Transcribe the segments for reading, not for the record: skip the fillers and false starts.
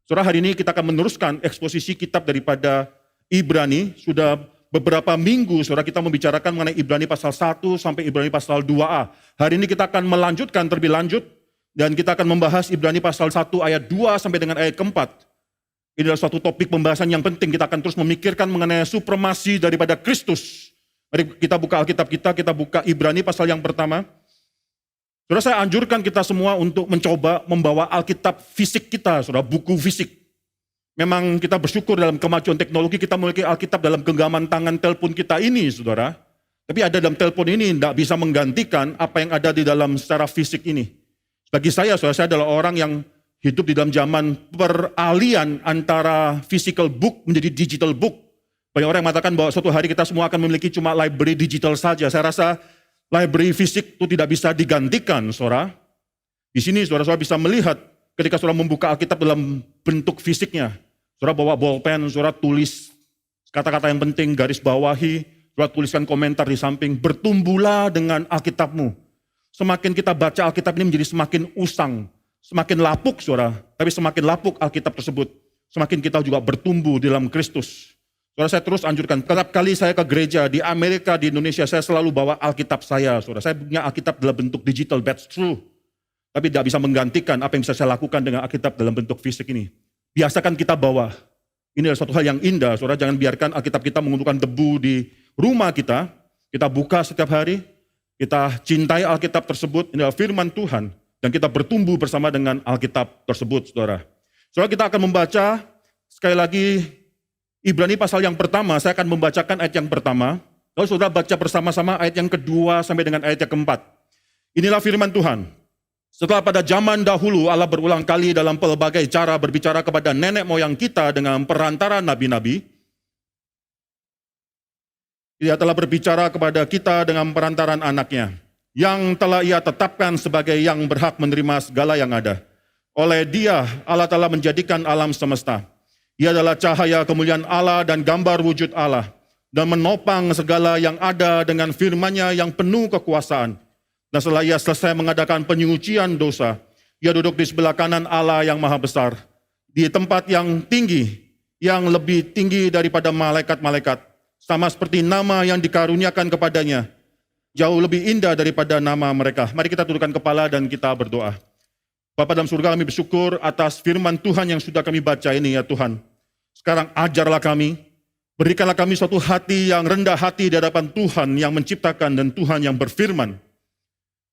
Saudara, hari ini kita akan meneruskan eksposisi kitab daripada Ibrani. Sudah beberapa minggu, saudara, kita membicarakan mengenai Ibrani pasal 1 sampai Ibrani pasal 2a. Hari ini kita akan melanjutkan terlebih lanjut, dan kita akan membahas Ibrani pasal 1 ayat 2 sampai dengan ayat keempat. Ini adalah suatu topik pembahasan yang penting. Kita akan terus memikirkan mengenai supremasi daripada Kristus. Mari kita buka Alkitab kita buka Ibrani pasal yang pertama. Saudara, saya anjurkan kita semua untuk mencoba membawa Alkitab fisik kita, saudara, buku fisik. Memang kita bersyukur dalam kemajuan teknologi, kita memiliki Alkitab dalam genggaman tangan telepon kita ini, saudara. Tapi ada dalam telepon ini tidak bisa menggantikan apa yang ada di dalam secara fisik ini. Bagi saya, saudara, saya adalah orang yang hidup di dalam zaman peralihan antara physical book menjadi digital book. Banyak orang yang mengatakan bahwa suatu hari kita semua akan memiliki cuma library digital saja. Saya rasa library fisik itu tidak bisa digantikan, saudara. Di sini saudara bisa melihat ketika saudara membuka Alkitab dalam bentuk fisiknya. Saudara bawa bolpen, saudara tulis kata-kata yang penting, garis bawahi, saudara tuliskan komentar di samping. Bertumbuhlah dengan Alkitabmu. Semakin kita baca Alkitab ini menjadi semakin usang, semakin lapuk, saudara. Tapi semakin lapuk Alkitab tersebut, semakin kita juga bertumbuh di dalam Kristus. Saudara, saya terus anjurkan, setiap kali saya ke gereja di Amerika, di Indonesia, saya selalu bawa Alkitab saya, saudara. Saya punya Alkitab dalam bentuk digital, that's true. Tapi tidak bisa menggantikan apa yang bisa saya lakukan dengan Alkitab dalam bentuk fisik ini. Biasakan kita bawa. Ini adalah suatu hal yang indah, saudara. Jangan biarkan Alkitab kita mengumpulkan debu di rumah kita. Kita buka setiap hari, kita cintai Alkitab tersebut, ini adalah firman Tuhan. Dan kita bertumbuh bersama dengan Alkitab tersebut, saudara. Saudara, kita akan membaca, sekali lagi, Ibrani pasal yang pertama, saya akan membacakan ayat yang pertama. Lalu saudara baca bersama-sama ayat yang kedua sampai dengan ayat yang keempat. Inilah firman Tuhan. Setelah pada zaman dahulu Allah berulang kali dalam pelbagai cara berbicara kepada nenek moyang kita dengan perantara nabi-nabi. Dia telah berbicara kepada kita dengan perantaran anaknya, yang telah ia tetapkan sebagai yang berhak menerima segala yang ada. Oleh dia Allah telah menjadikan alam semesta. Ia adalah cahaya kemuliaan Allah dan gambar wujud Allah, dan menopang segala yang ada dengan firman-Nya yang penuh kekuasaan. Dan setelah ia selesai mengadakan penyucian dosa, ia duduk di sebelah kanan Allah yang maha besar, di tempat yang tinggi, yang lebih tinggi daripada malaikat-malaikat, sama seperti nama yang dikaruniakan kepadanya, jauh lebih indah daripada nama mereka. Mari kita tundukkan kepala dan kita berdoa. Bapa dalam surga, kami bersyukur atas firman Tuhan yang sudah kami baca ini, ya Tuhan. Sekarang ajarlah kami, berikanlah kami suatu hati yang rendah hati di hadapan Tuhan yang menciptakan dan Tuhan yang berfirman.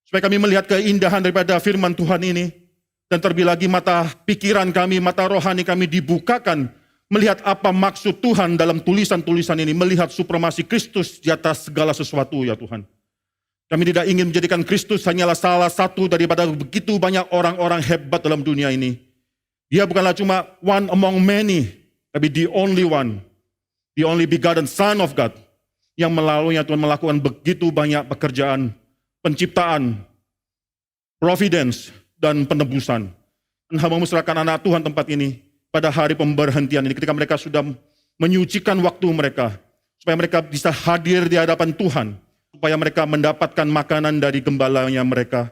Supaya kami melihat keindahan daripada firman Tuhan ini, dan terlebih lagi mata pikiran kami, mata rohani kami dibukakan, melihat apa maksud Tuhan dalam tulisan-tulisan ini, melihat supremasi Kristus di atas segala sesuatu, ya Tuhan. Kami tidak ingin menjadikan Kristus hanyalah salah satu daripada begitu banyak orang-orang hebat dalam dunia ini. Dia bukanlah cuma one among many, tapi the only one, the only begotten Son of God, yang melaluinya Tuhan melakukan begitu banyak pekerjaan, penciptaan, providence, dan penebusan. Dan hamba serahkan anak Tuhan tempat ini, pada hari pemberhentian ini, ketika mereka sudah menyucikan waktu mereka, supaya mereka bisa hadir di hadapan Tuhan, supaya mereka mendapatkan makanan dari gembalanya mereka.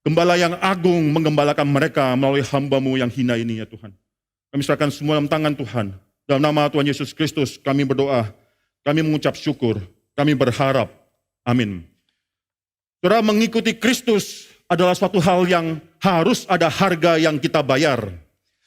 Gembala yang agung menggembalakan mereka melalui hamba-Mu yang hina ini, ya Tuhan. Kami serahkan semua dalam tangan Tuhan. Dalam nama Tuhan Yesus Kristus kami berdoa, kami mengucap syukur, kami berharap. Amin. Saudara, mengikuti Kristus adalah suatu hal yang harus ada harga yang kita bayar.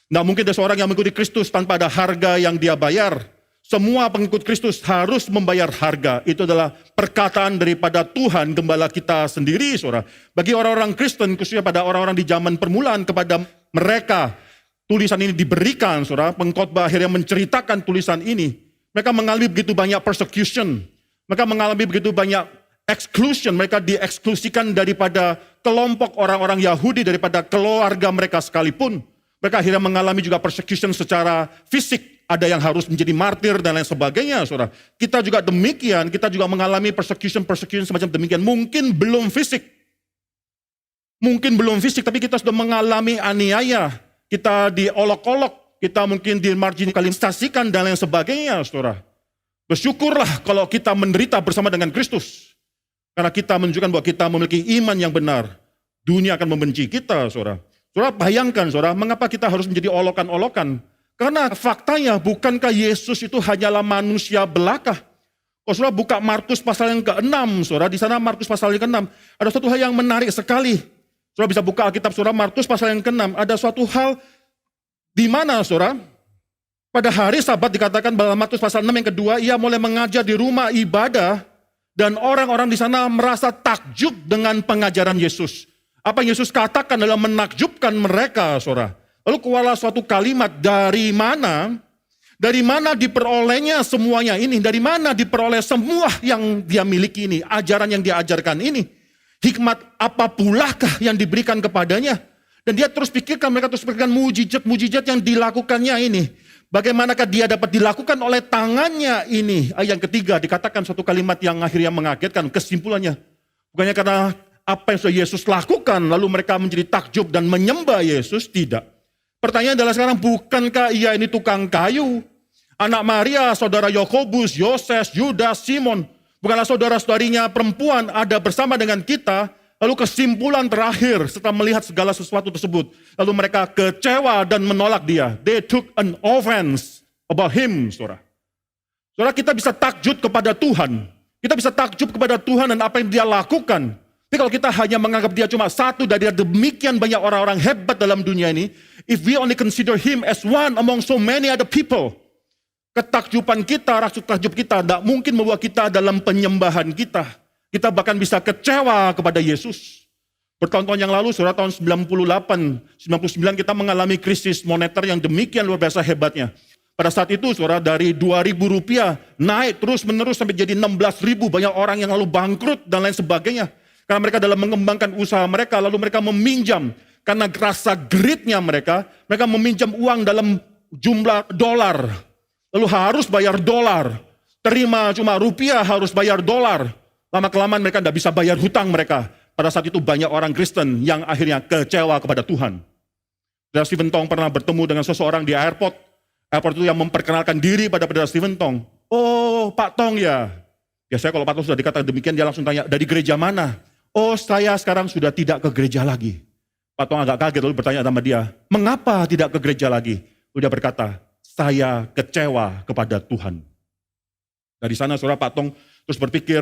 Tidak mungkin ada seorang yang mengikuti Kristus tanpa ada harga yang dia bayar. Semua pengikut Kristus harus membayar harga. Itu adalah perkataan daripada Tuhan gembala kita sendiri, saudara. Bagi orang-orang Kristen, khususnya pada orang-orang di zaman permulaan, kepada mereka tulisan ini diberikan, saudara. Pengkhotbah akhirnya menceritakan tulisan ini. Mereka mengalami begitu banyak persecution. Mereka mengalami begitu banyak exclusion. Mereka dieksklusikan daripada kelompok orang-orang Yahudi, daripada keluarga mereka sekalipun. Mereka akhirnya mengalami juga persecution secara fisik. Ada yang harus menjadi martir dan lain sebagainya, saudara. Kita juga demikian, kita juga mengalami persecution semacam demikian. Mungkin belum fisik, tapi kita sudah mengalami aniaya. Kita diolok-olok, kita mungkin dimarginalisasikan dan lain sebagainya, saudara. Bersyukurlah kalau kita menderita bersama dengan Kristus. Karena kita menunjukkan bahwa kita memiliki iman yang benar. Dunia akan membenci kita, saudara. Saudara bayangkan, saudara, mengapa kita harus menjadi olokan-olokan? Karena faktanya bukankah Yesus itu hanyalah manusia belaka? Kalau saudara buka Markus pasal yang ke-6, saudara, di sana Markus pasal yang ke-6, ada suatu hal yang menarik sekali. Saudara bisa buka Alkitab saudara, Markus pasal yang ke-6, ada suatu hal di mana saudara, pada hari Sabat dikatakan dalam Markus pasal 6 yang kedua, ia mulai mengajar di rumah ibadah dan orang-orang di sana merasa takjub dengan pengajaran Yesus. Apa yang Yesus katakan adalah menakjubkan mereka, saudara. Lalu keluarlah suatu kalimat, dari mana diperolehnya semuanya ini, dari mana diperoleh semua yang dia miliki ini, ajaran yang dia ajarkan ini, hikmat apa pulakah yang diberikan kepadanya. Dan dia terus pikirkan, mereka terus pikirkan mujizat-mujizat yang dilakukannya ini. Bagaimanakah dia dapat dilakukan oleh tangannya ini? Yang ketiga dikatakan suatu kalimat yang akhirnya mengagetkan, kesimpulannya. Bukannya karena apa yang sudah Yesus lakukan, lalu mereka menjadi takjub dan menyembah Yesus, tidak. Pertanyaan adalah sekarang, bukankah ia ini tukang kayu? Anak Maria, saudara Yakobus, Yoses, Yudas, Simon, bukanlah saudara-saudarinya perempuan ada bersama dengan kita? Lalu kesimpulan terakhir setelah melihat segala sesuatu tersebut, lalu mereka kecewa dan menolak dia. They took an offense about him, saudara. Saudara, kita bisa takjub kepada Tuhan. Kita bisa takjub kepada Tuhan dan apa yang dia lakukan. Tapi kalau kita hanya menganggap dia cuma satu dari demikian banyak orang-orang hebat dalam dunia ini, if we only consider him as one among so many other people, ketakjuban kita, rasa takjub kita tidak mungkin membawa kita dalam penyembahan kita. Kita bahkan bisa kecewa kepada Yesus. Bertahun-tahun yang lalu, saudara, tahun 98, 99 kita mengalami krisis moneter yang demikian luar biasa hebatnya. Pada saat itu, saudara, dari 2.000 rupiah naik terus-menerus sampai jadi 16.000. Banyak orang yang lalu bangkrut dan lain sebagainya. Karena mereka dalam mengembangkan usaha mereka, lalu mereka meminjam. Karena rasa greed-nya mereka meminjam uang dalam jumlah dolar. Lalu harus bayar dolar. Terima cuma rupiah, harus bayar dolar. Lama-kelamaan mereka tidak bisa bayar hutang mereka. Pada saat itu banyak orang Kristen yang akhirnya kecewa kepada Tuhan. Saudara Stephen Tong pernah bertemu dengan seseorang di airport. Airport itu yang memperkenalkan diri pada saudara Stephen Tong. Oh, Pak Tong ya. Biasanya kalau Pak Tong sudah dikatakan demikian, dia langsung tanya, dari gereja mana? Oh, saya sekarang sudah tidak ke gereja lagi. Pak Tong agak kaget lalu bertanya sama dia, mengapa tidak ke gereja lagi? Lalu dia berkata, saya kecewa kepada Tuhan. Dari sana saudara, Pak Tong terus berpikir,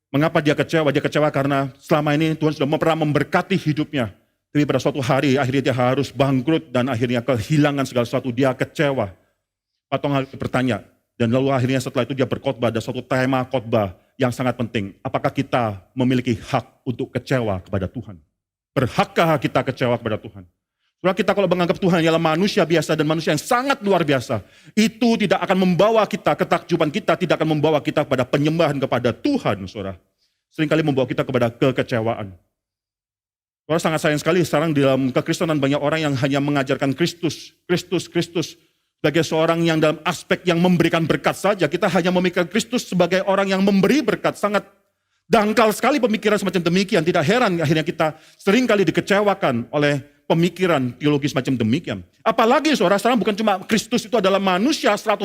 mengapa dia kecewa? Dia kecewa karena selama ini Tuhan sudah pernah memberkati hidupnya. Tapi pada suatu hari akhirnya dia harus bangkrut dan akhirnya kehilangan segala sesuatu. Dia kecewa. Pak Tong bertanya, dan lalu akhirnya setelah itu dia berkhotbah, ada suatu tema khotbah yang sangat penting. Apakah kita memiliki hak untuk kecewa kepada Tuhan? Berhakkah kita kecewa kepada Tuhan? Saudara, kita kalau menganggap Tuhan ialah manusia biasa dan manusia yang sangat luar biasa, itu tidak akan membawa kita, ketakjuban kita tidak akan membawa kita kepada penyembahan kepada Tuhan, saudara. Seringkali membawa kita kepada kekecewaan. Saudara, sangat sayang sekali sekarang dalam kekristenan banyak orang yang hanya mengajarkan Kristus sebagai seorang yang dalam aspek yang memberikan berkat saja. Kita hanya memikirkan Kristus sebagai orang yang memberi berkat. Sangat dangkal sekali pemikiran semacam demikian. Tidak heran akhirnya kita seringkali dikecewakan oleh pemikiran teologis macam demikian. Apalagi saudara, sekarang bukan cuma Kristus itu adalah manusia 100%.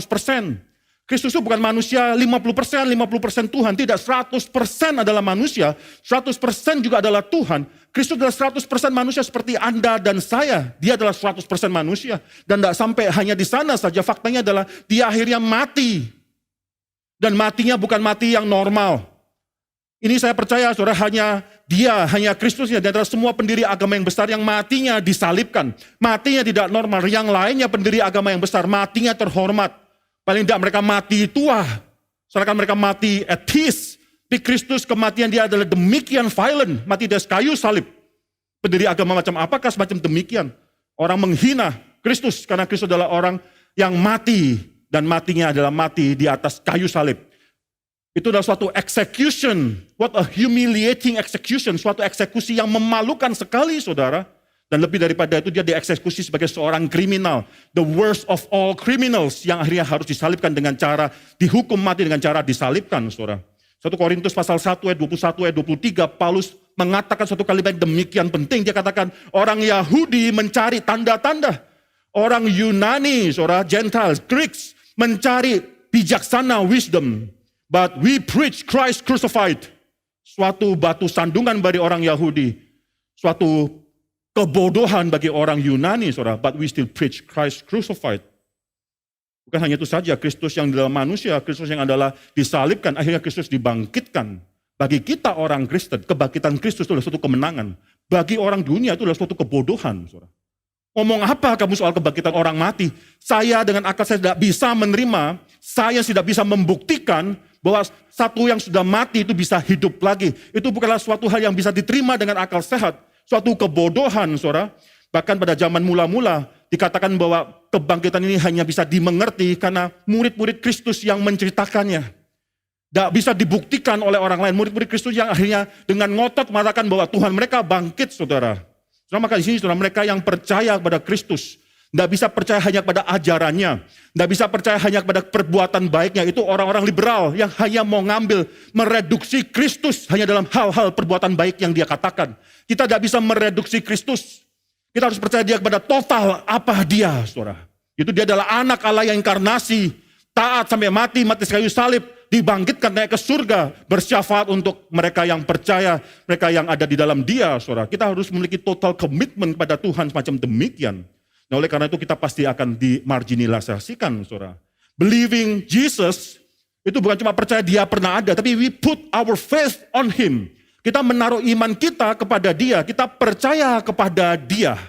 Kristus itu bukan manusia 50% Tuhan. Tidak, 100% adalah manusia, 100% juga adalah Tuhan. Kristus adalah 100% manusia seperti Anda dan saya. Dia adalah 100% manusia. Dan tidak sampai hanya di sana saja, faktanya adalah dia akhirnya mati. Dan matinya bukan mati yang normal. Ini saya percaya saudara, hanya Kristusnya, dan adalah semua pendiri agama yang besar yang matinya disalibkan. Matinya tidak normal, yang lainnya pendiri agama yang besar, matinya terhormat. Paling tidak mereka mati tua, sedangkan mereka mati atheist. Tapi Kristus kematian dia adalah demikian violent, mati di atas kayu salib. Pendiri agama macam apakah semacam demikian? Orang menghina Kristus, karena Kristus adalah orang yang mati, dan matinya adalah mati di atas kayu salib. Itu adalah suatu execution, what a humiliating execution, suatu eksekusi yang memalukan sekali saudara. Dan lebih daripada itu dia dieksekusi sebagai seorang kriminal, the worst of all criminals, yang akhirnya harus disalibkan dengan cara, dihukum mati dengan cara disalibkan saudara. 1 Korintus pasal 1 ayat 21 ayat 23, Paulus mengatakan suatu kalimat demikian penting. Dia katakan orang Yahudi mencari tanda-tanda, orang Yunani, saudara, Gentiles, Greeks mencari bijaksana, wisdom. But we preach Christ crucified. Suatu batu sandungan bagi orang Yahudi. Suatu kebodohan bagi orang Yunani, saudara. But we still preach Christ crucified. Bukan hanya itu saja, Kristus yang di dalam manusia, Kristus yang adalah disalibkan, akhirnya Kristus dibangkitkan. Bagi kita orang Kristen, kebangkitan Kristus itu adalah suatu kemenangan. Bagi orang dunia itu adalah suatu kebodohan. Saudara. Ngomong apa kamu soal kebangkitan orang mati? Saya dengan akal saya tidak bisa menerima, saya tidak bisa membuktikan bahwa satu yang sudah mati itu bisa hidup lagi. Itu bukanlah suatu hal yang bisa diterima dengan akal sehat. Suatu kebodohan, saudara. Bahkan pada zaman mula-mula dikatakan bahwa kebangkitan ini hanya bisa dimengerti karena murid-murid Kristus yang menceritakannya. Tidak bisa dibuktikan oleh orang lain. Murid-murid Kristus yang akhirnya dengan ngotot mengatakan bahwa Tuhan mereka bangkit, saudara. Saudara, maka di sini saudara, mereka yang percaya kepada Kristus, tidak bisa percaya hanya kepada ajarannya, tidak bisa percaya hanya kepada perbuatan baiknya. Itu orang-orang liberal yang hanya mau ngambil, mereduksi Kristus hanya dalam hal-hal perbuatan baik yang dia katakan. Kita tidak bisa mereduksi Kristus. Kita harus percaya dia kepada total apa dia, saudara. Itu dia adalah anak Allah yang inkarnasi, taat sampai mati kayu salib, dibangkitkan naik ke surga, bersyafaat untuk mereka yang percaya, mereka yang ada di dalam dia, saudara. Kita harus memiliki total komitmen kepada Tuhan semacam demikian. Nah, oleh karena itu kita pasti akan dimarginalisasikan, saudara. Believing Jesus itu bukan cuma percaya dia pernah ada, tapi we put our faith on him. Kita menaruh iman kita kepada dia, kita percaya kepada dia.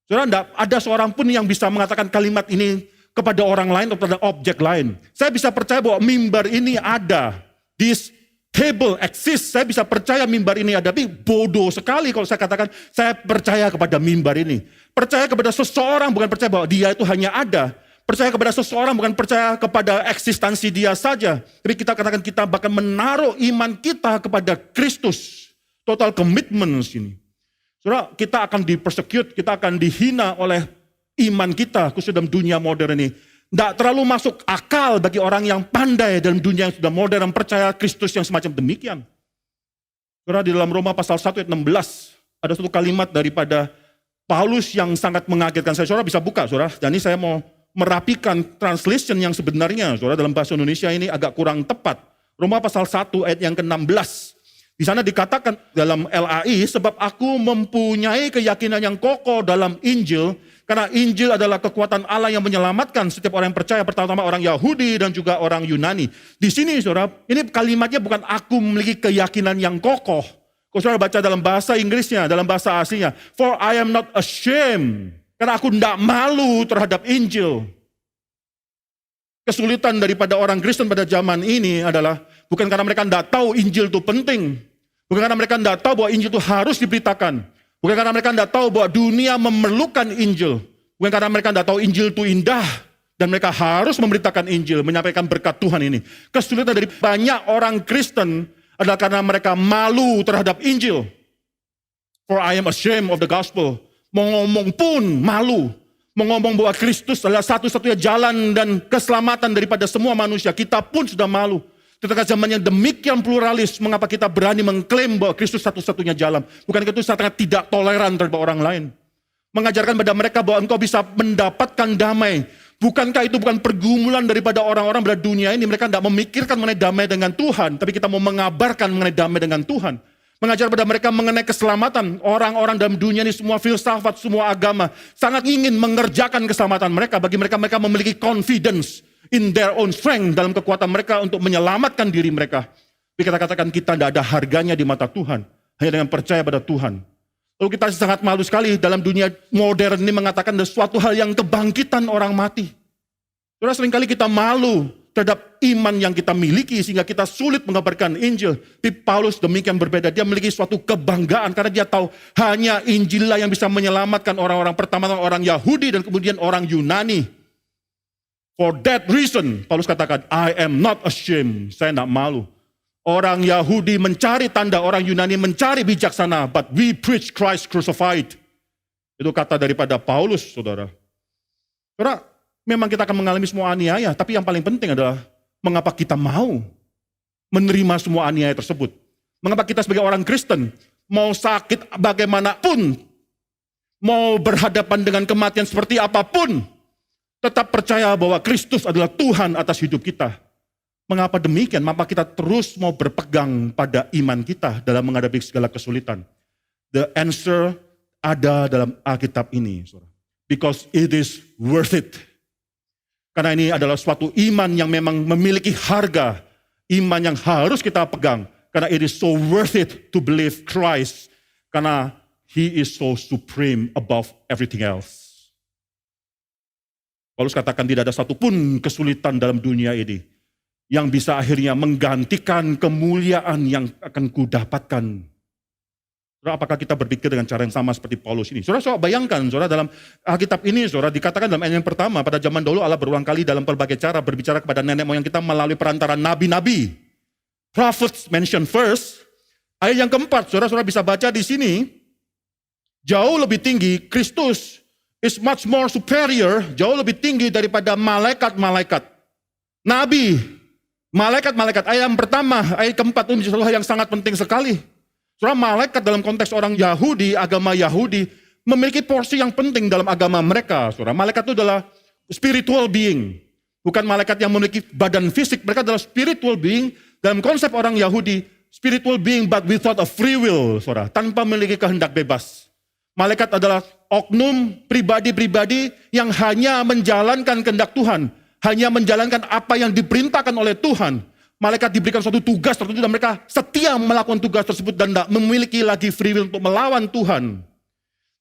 Saudara, tidak ada seorang pun yang bisa mengatakan kalimat ini kepada orang lain atau pada objek lain. Saya bisa percaya bahwa mimbar ini ada. This table exists. Saya bisa percaya mimbar ini ada. Tapi bodoh sekali kalau saya katakan saya percaya kepada mimbar ini. Percaya kepada seseorang bukan percaya bahwa dia itu hanya ada. Percaya kepada seseorang bukan percaya kepada eksistensi dia saja. Tapi kita katakan kita bahkan menaruh iman kita kepada Kristus. Total commitment sini. Saudara, kita akan dipersecute, kita akan dihina oleh iman kita khusus dalam dunia modern ini. Tidak terlalu masuk akal bagi orang yang pandai dalam dunia yang sudah modern percaya Kristus yang semacam demikian. Saudara, di dalam Roma pasal 1 ayat 16 ada satu kalimat daripada Paulus yang sangat mengagetkan saya. Saudara bisa buka, saudara. Dan ini saya mau merapikan translation yang sebenarnya, saudara, dalam bahasa Indonesia ini agak kurang tepat. Roma pasal 1 ayat yang ke-16. Di sana dikatakan dalam LAI, sebab aku mempunyai keyakinan yang kokoh dalam Injil, karena Injil adalah kekuatan Allah yang menyelamatkan setiap orang yang percaya, pertama-tama orang Yahudi dan juga orang Yunani. Di sini, saudara, ini kalimatnya bukan aku memiliki keyakinan yang kokoh. Kalau saudara baca dalam bahasa Inggrisnya, dalam bahasa aslinya, for I am not ashamed. Karena aku tidak malu terhadap Injil. Kesulitan daripada orang Kristen pada zaman ini adalah bukan karena mereka tidak tahu Injil itu penting. Bukan karena mereka tidak tahu bahwa Injil itu harus diberitakan. Bukan karena mereka tidak tahu bahwa dunia memerlukan Injil. Bukan karena mereka tidak tahu Injil itu indah. Dan mereka harus memberitakan Injil, menyampaikan berkat Tuhan ini. Kesulitan dari banyak orang Kristen adalah karena mereka malu terhadap Injil. For I am ashamed of the gospel. Mau ngomong pun malu. Mau ngomong bahwa Kristus adalah satu-satunya jalan dan keselamatan daripada semua manusia. Kita pun sudah malu. Ketika zaman yang demikian pluralis, mengapa kita berani mengklaim bahwa Kristus satu-satunya jalan? Bukankah itu sangat tidak toleran terhadap orang lain? Mengajarkan pada mereka bahwa engkau bisa mendapatkan damai. Bukankah itu bukan pergumulan daripada orang-orang pada dunia ini? Mereka tidak memikirkan mengenai damai dengan Tuhan. Tapi kita mau mengabarkan mengenai damai dengan Tuhan. Mengajar pada mereka mengenai keselamatan. Orang-orang dalam dunia ini semua filsafat, semua agama sangat ingin mengerjakan keselamatan mereka. Bagi mereka, mereka memiliki confidence in their own strength, dalam kekuatan mereka untuk menyelamatkan diri mereka. Tapi kita katakan kita tidak ada harganya di mata Tuhan. Hanya dengan percaya pada Tuhan. Lalu kita sangat malu sekali dalam dunia modern ini mengatakan ada suatu hal yang kebangkitan orang mati. Saudara, seringkali kita malu terhadap iman yang kita miliki sehingga kita sulit mengabarkan Injil. Tapi Paulus demikian berbeda. Dia memiliki suatu kebanggaan karena dia tahu hanya Injil lah yang bisa menyelamatkan orang-orang pertama, orang Yahudi dan kemudian orang Yunani. For that reason, Paulus katakan, I am not ashamed. Saya tidak malu. Orang Yahudi mencari tanda, orang Yunani mencari bijaksana, but we preach Christ crucified. Itu kata daripada Paulus, saudara. Saudara, memang kita akan mengalami semua aniaya, tapi yang paling penting adalah mengapa kita mau menerima semua aniaya tersebut. Mengapa kita sebagai orang Kristen mau sakit bagaimanapun, mau berhadapan dengan kematian seperti apapun, tetap percaya bahwa Kristus adalah Tuhan atas hidup kita. Mengapa demikian? Mengapa kita terus mau berpegang pada iman kita dalam menghadapi segala kesulitan? The answer ada dalam Alkitab ini, saudara. Because it is worth it. Karena ini adalah suatu iman yang memang memiliki harga. Iman yang harus kita pegang. Karena it is so worth it to believe Christ. Karena He is so supreme above everything else. Paulus katakan tidak ada satupun kesulitan dalam dunia ini yang bisa akhirnya menggantikan kemuliaan yang akan kudapatkan. Saudara, apakah kita berpikir dengan cara yang sama seperti Paulus ini? Saudara bayangkan, saudara, dalam Alkitab ini, saudara, dikatakan dalam ayat yang pertama, pada zaman dahulu Allah berulang kali dalam berbagai cara berbicara kepada nenek moyang kita melalui perantaran nabi-nabi. Prophets mentioned first. Ayat yang keempat, saudara bisa baca di sini, jauh lebih tinggi, Kristus is much more superior, jauh lebih tinggi daripada malaikat-malaikat. Nabi, malaikat-malaikat. Ayat yang pertama, ayat keempat itu adalah yang sangat penting sekali. Saudara, malaikat dalam konteks orang Yahudi, agama Yahudi, memiliki porsi yang penting dalam agama mereka. Saudara, malaikat itu adalah spiritual being. Bukan malaikat yang memiliki badan fisik, mereka adalah spiritual being. Dalam konsep orang Yahudi, spiritual being but without a free will, saudara, tanpa memiliki kehendak bebas. Malaikat adalah oknum pribadi-pribadi yang hanya menjalankan kehendak Tuhan. Hanya menjalankan apa yang diperintahkan oleh Tuhan. Malaikat diberikan suatu tugas tertentu dan mereka setia melakukan tugas tersebut dan tidak memiliki lagi free will untuk melawan Tuhan.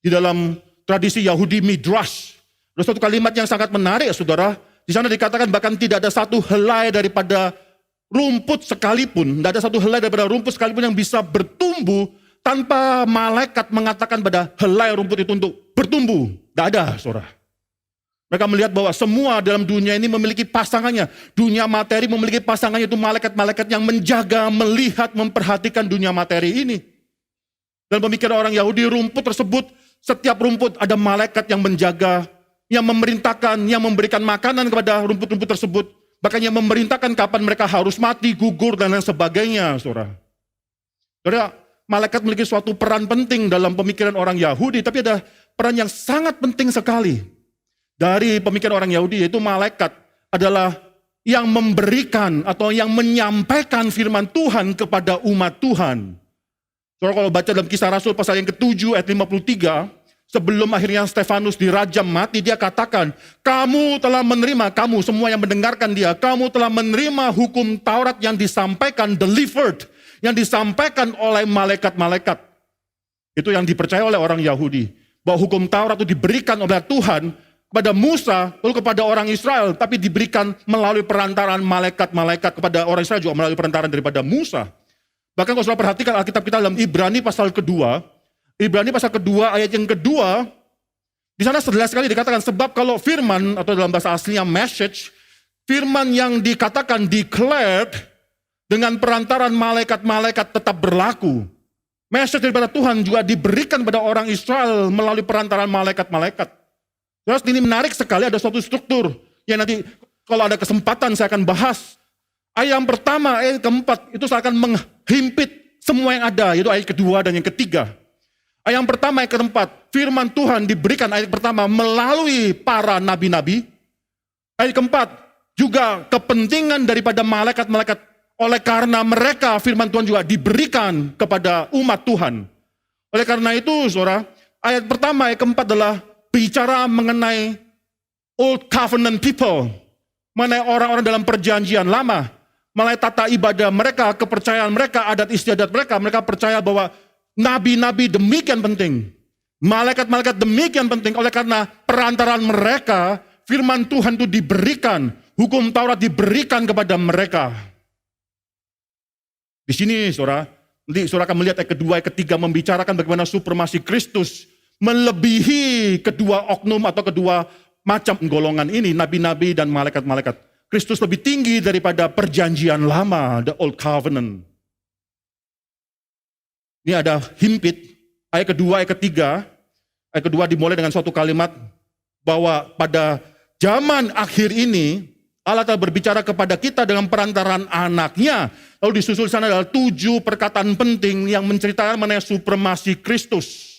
Di dalam tradisi Yahudi Midrash, ada suatu kalimat yang sangat menarik, saudara. Di sana dikatakan bahkan tidak ada satu helai daripada rumput sekalipun, tidak ada satu helai daripada rumput sekalipun yang bisa bertumbuh tanpa malaikat mengatakan pada helai rumput itu untuk bertumbuh. Tidak ada, saudara. Mereka melihat bahwa semua dalam dunia ini memiliki pasangannya. Dunia materi memiliki pasangannya, itu malaikat-malaikat yang menjaga, melihat, memperhatikan dunia materi ini. Dalam pemikiran orang Yahudi, rumput tersebut, setiap rumput ada malaikat yang menjaga, yang memerintahkan, yang memberikan makanan kepada rumput-rumput tersebut. Bahkan yang memerintahkan kapan mereka harus mati, gugur, dan lain sebagainya, saudara. Saudara, malaikat memiliki suatu peran penting dalam pemikiran orang Yahudi, tapi ada peran yang sangat penting sekali dari pemikiran orang Yahudi, yaitu malaikat adalah yang memberikan atau yang menyampaikan firman Tuhan kepada umat Tuhan. Saudara, kalau baca dalam Kisah Rasul pasal yang ke-7 ayat 53, sebelum akhirnya Stefanus dirajam mati, dia katakan, kamu telah menerima, kamu semua yang mendengarkan dia, kamu telah menerima hukum Taurat yang disampaikan, delivered, yang disampaikan oleh malaikat-malaikat. Itu yang dipercaya oleh orang Yahudi. Bahwa hukum Taurat itu diberikan oleh Tuhan kepada Musa, lalu kepada orang Israel, tapi diberikan melalui perantaran malaikat-malaikat kepada orang Israel juga melalui perantaran daripada Musa. Bahkan kalau saudara perhatikan Alkitab kita dalam Ibrani pasal kedua ayat yang kedua, di sana jelas sekali dikatakan, sebab kalau firman, atau dalam bahasa aslinya message, firman yang dikatakan declared, dengan perantaran malaikat-malaikat tetap berlaku. Message daripada Tuhan juga diberikan pada orang Israel melalui perantaran malaikat-malaikat. Terus ini menarik sekali, ada suatu struktur yang nanti kalau ada kesempatan saya akan bahas. Ayat yang pertama, ayat keempat, itu saya akan menghimpit semua yang ada, yaitu ayat kedua dan yang ketiga. Ayat yang pertama, ayat keempat, firman Tuhan diberikan ayat pertama melalui para nabi-nabi. Ayat keempat, juga kepentingan daripada malaikat-malaikat. Oleh karena mereka, firman Tuhan juga diberikan kepada umat Tuhan. Oleh karena itu, saudara, ayat pertama, ayat keempat adalah bicara mengenai Old Covenant people, mengenai orang-orang dalam perjanjian lama, mengenai tata ibadah mereka, kepercayaan mereka, adat istiadat mereka. Mereka percaya bahwa nabi-nabi demikian penting, malaikat-malaikat demikian penting. Oleh karena perantaran mereka, firman Tuhan itu diberikan, hukum Taurat diberikan kepada mereka. Di sini, saudara, nanti saudara akan melihat ayat kedua, ayat ketiga membicarakan bagaimana supremasi Kristus melebihi kedua oknum atau kedua macam golongan ini, nabi-nabi dan malaikat-malaikat. Kristus lebih tinggi daripada perjanjian lama, the old covenant. Ini ada himpit, ayat kedua, ayat ketiga. Ayat kedua dimulai dengan suatu kalimat bahwa pada zaman akhir ini, Allah telah berbicara kepada kita dengan perantaran anaknya. Lalu disusul sana adalah 7 perkataan penting yang menceritakan mengenai supremasi Kristus.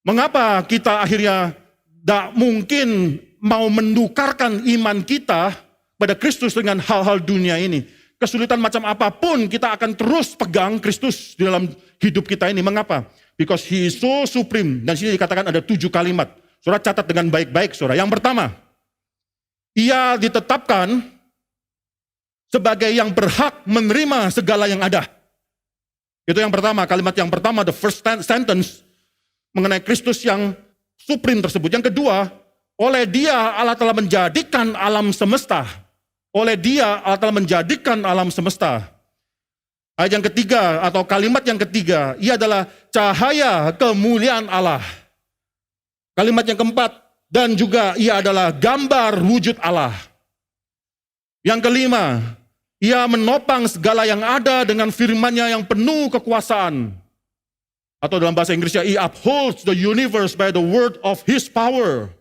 Mengapa kita akhirnya tidak mungkin mau menukarkan iman kita pada Kristus dengan hal-hal dunia ini. Kesulitan macam apapun kita akan terus pegang Kristus di dalam hidup kita ini. Mengapa? Because He is so supreme. Dan sini dikatakan ada 7 kalimat. Saudara catat dengan baik-baik, saudara. Yang pertama, Ia ditetapkan sebagai yang berhak menerima segala yang ada. Itu yang pertama, kalimat yang pertama, the first sentence, mengenai Kristus yang supreme tersebut. Yang kedua, oleh Dia Allah telah menjadikan alam semesta. Oleh Dia Allah telah menjadikan alam semesta. Ayat yang ketiga atau kalimat yang ketiga, Ia adalah cahaya kemuliaan Allah. Kalimat yang keempat, dan juga Ia adalah gambar wujud Allah. Yang kelima, Ia menopang segala yang ada dengan firman-Nya yang penuh kekuasaan. Atau dalam bahasa Inggrisnya, He upholds the universe by the word of His power.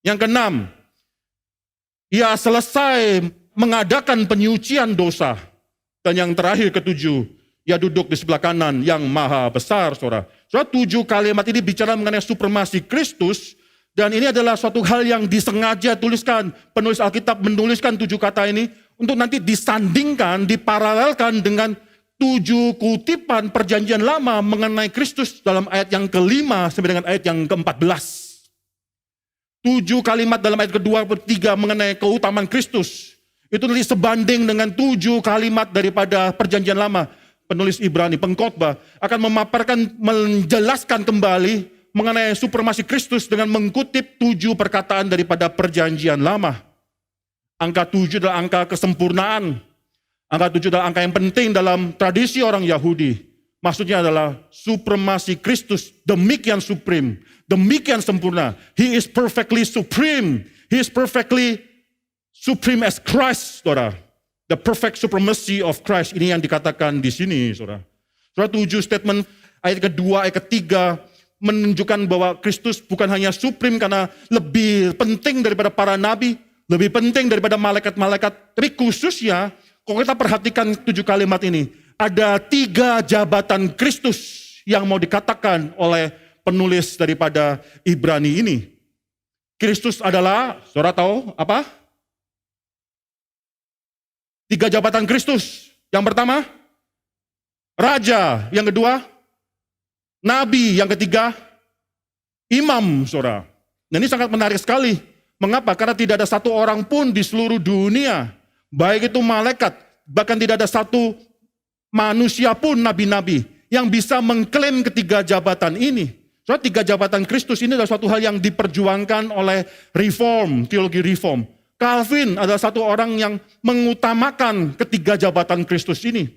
Yang keenam, Ia selesai mengadakan penyucian dosa. Dan yang terakhir ketujuh, Ia duduk di sebelah kanan yang maha besar, saudara. Saudara, 7 kalimat ini bicara mengenai supremasi Kristus. Dan ini adalah suatu hal yang disengaja tuliskan. Penulis Alkitab menuliskan 7 kata ini untuk nanti disandingkan, diparalelkan dengan 7 kutipan perjanjian lama mengenai Kristus dalam ayat yang kelima sampai dengan ayat yang ke-14. 7 kalimat dalam ayat kedua ketiga mengenai keutamaan Kristus. Itu nanti sebanding dengan 7 kalimat daripada perjanjian lama. Penulis Ibrani, pengkhotbah, akan memaparkan, menjelaskan kembali mengenai supremasi Kristus dengan mengutip 7 perkataan daripada perjanjian lama. Angka 7 adalah angka kesempurnaan. Angka 7 adalah angka yang penting dalam tradisi orang Yahudi. Maksudnya adalah supremasi Kristus, demikian supreme, demikian sempurna. He is perfectly supreme. He is perfectly supreme as Christ, saudara. The perfect supremacy of Christ, ini yang dikatakan di sini, saudara. Saudara, 7 statement, ayat kedua, ayat ketiga, menunjukkan bahwa Kristus bukan hanya supreme karena lebih penting daripada para nabi, lebih penting daripada malaikat-malaikat, tapi khususnya, kalau kita perhatikan 7 kalimat ini, ada 3 jabatan Kristus yang mau dikatakan oleh penulis daripada Ibrani ini. Kristus adalah, saudara tahu apa? 3 jabatan Kristus. Yang pertama, Raja. Yang kedua, Nabi. Yang ketiga, Imam, saudara. Dan ini sangat menarik sekali. Mengapa? Karena tidak ada satu orang pun di seluruh dunia, baik itu malaikat, bahkan tidak ada satu manusia pun, nabi-nabi, yang bisa mengklaim ketiga jabatan ini. Soalnya 3 jabatan Kristus ini adalah suatu hal yang diperjuangkan oleh reform, teologi reform. Calvin adalah satu orang yang mengutamakan ketiga jabatan Kristus ini.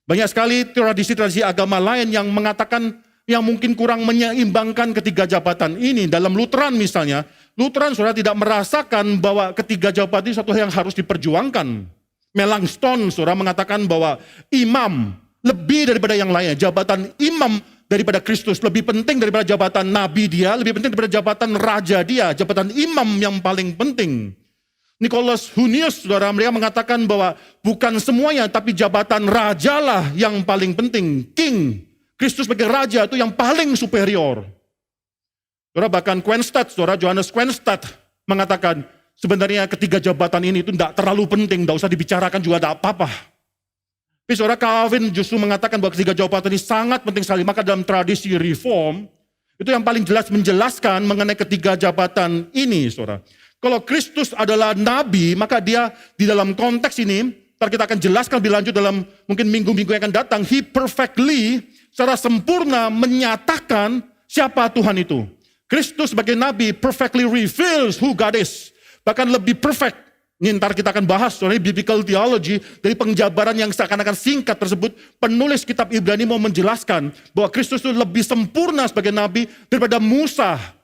Banyak sekali tradisi-tradisi agama lain yang mengatakan, yang mungkin kurang menyeimbangkan ketiga jabatan ini. Dalam Lutheran misalnya, Lutheran saudara tidak merasakan bahwa ketiga jabatan ini suatu hal yang harus diperjuangkan. Melanchthon saudara mengatakan bahwa imam lebih daripada yang lainnya. Jabatan imam daripada Kristus lebih penting daripada jabatan nabi dia, lebih penting daripada jabatan raja dia. Jabatan imam yang paling penting. Nicholas Hunius, saudara, mereka mengatakan bahwa bukan semuanya, tapi jabatan rajalah yang paling penting. King, Kristus sebagai raja itu yang paling superior. Saudara, bahkan Quenstadt, saudara, Johannes Quenstadt mengatakan, sebenarnya ketiga jabatan ini itu tidak terlalu penting, tidak usah dibicarakan juga tidak apa-apa. Tapi saudara, Calvin justru mengatakan bahwa ketiga jabatan ini sangat penting sekali. Maka dalam tradisi reform, itu yang paling jelas menjelaskan mengenai ketiga jabatan ini, saudara. Kalau Kristus adalah nabi, maka dia di dalam konteks ini, ntar kita akan jelaskan lebih lanjut dalam mungkin minggu-minggu yang akan datang, he perfectly, secara sempurna menyatakan siapa Tuhan itu. Kristus sebagai nabi perfectly reveals who God is. Bahkan lebih perfect. Ini ntar kita akan bahas soal biblical theology, dari penjabaran yang seakan-akan singkat tersebut, penulis kitab Ibrani mau menjelaskan bahwa Kristus itu lebih sempurna sebagai nabi daripada Musa.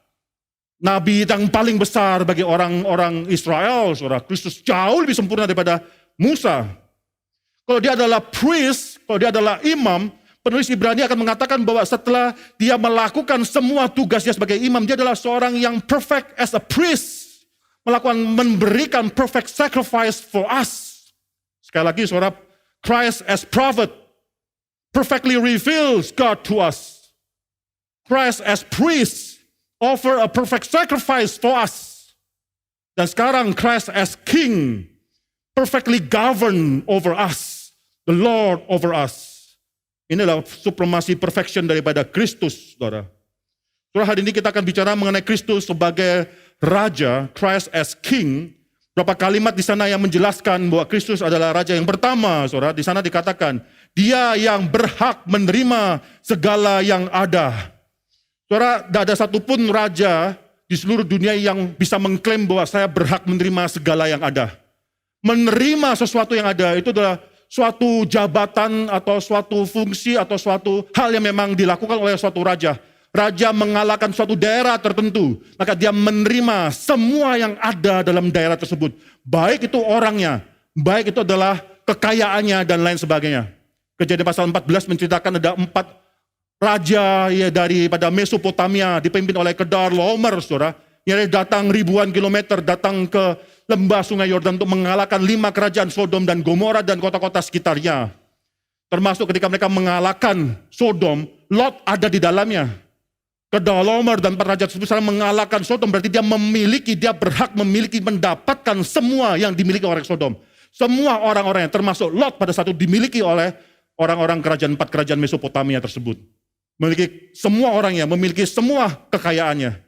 Nabi yang paling besar bagi orang-orang Israel, saudara. Kristus jauh lebih sempurna daripada Musa. Kalau dia adalah priest, kalau dia adalah imam, penulis Ibrani akan mengatakan bahwa setelah dia melakukan semua tugasnya sebagai imam, dia adalah seorang yang perfect as a priest, memberikan perfect sacrifice for us. Sekali lagi, saudara, Christ as prophet perfectly reveals God to us. Christ as priest offer a perfect sacrifice for us. Dan sekarang Christ as king perfectly govern over us. The Lord over us. Inilah supremasi perfection daripada Kristus, saudara. Saudara, hari ini kita akan bicara mengenai Kristus sebagai raja, Christ as king. Berapa kalimat di sana yang menjelaskan bahwa Kristus adalah Raja yang pertama, saudara. Di sana dikatakan, Dia yang berhak menerima segala yang ada. Saudara, tidak ada satupun raja di seluruh dunia yang bisa mengklaim bahwa saya berhak menerima segala yang ada. Menerima sesuatu yang ada itu adalah suatu jabatan atau suatu fungsi atau suatu hal yang memang dilakukan oleh suatu raja. Raja mengalahkan suatu daerah tertentu, maka dia menerima semua yang ada dalam daerah tersebut. Baik itu orangnya, baik itu adalah kekayaannya dan lain sebagainya. Kejadian pasal 14 menceritakan ada 4 raja ya daripada Mesopotamia dipimpin oleh Kedorlaomer, saudara. Yang datang ribuan kilometer, datang ke lembah sungai Yordan untuk mengalahkan 5 kerajaan Sodom dan Gomora dan kota-kota sekitarnya. Termasuk ketika mereka mengalahkan Sodom, Lot ada di dalamnya. Kedorlaomer dan 4 raja tersebut saling mengalahkan Sodom, berarti dia berhak memiliki, mendapatkan semua yang dimiliki oleh Sodom. Semua orang-orangnya, termasuk Lot pada saat itu dimiliki oleh orang-orang kerajaan 4 kerajaan Mesopotamia tersebut. Memiliki semua orangnya, memiliki semua kekayaannya.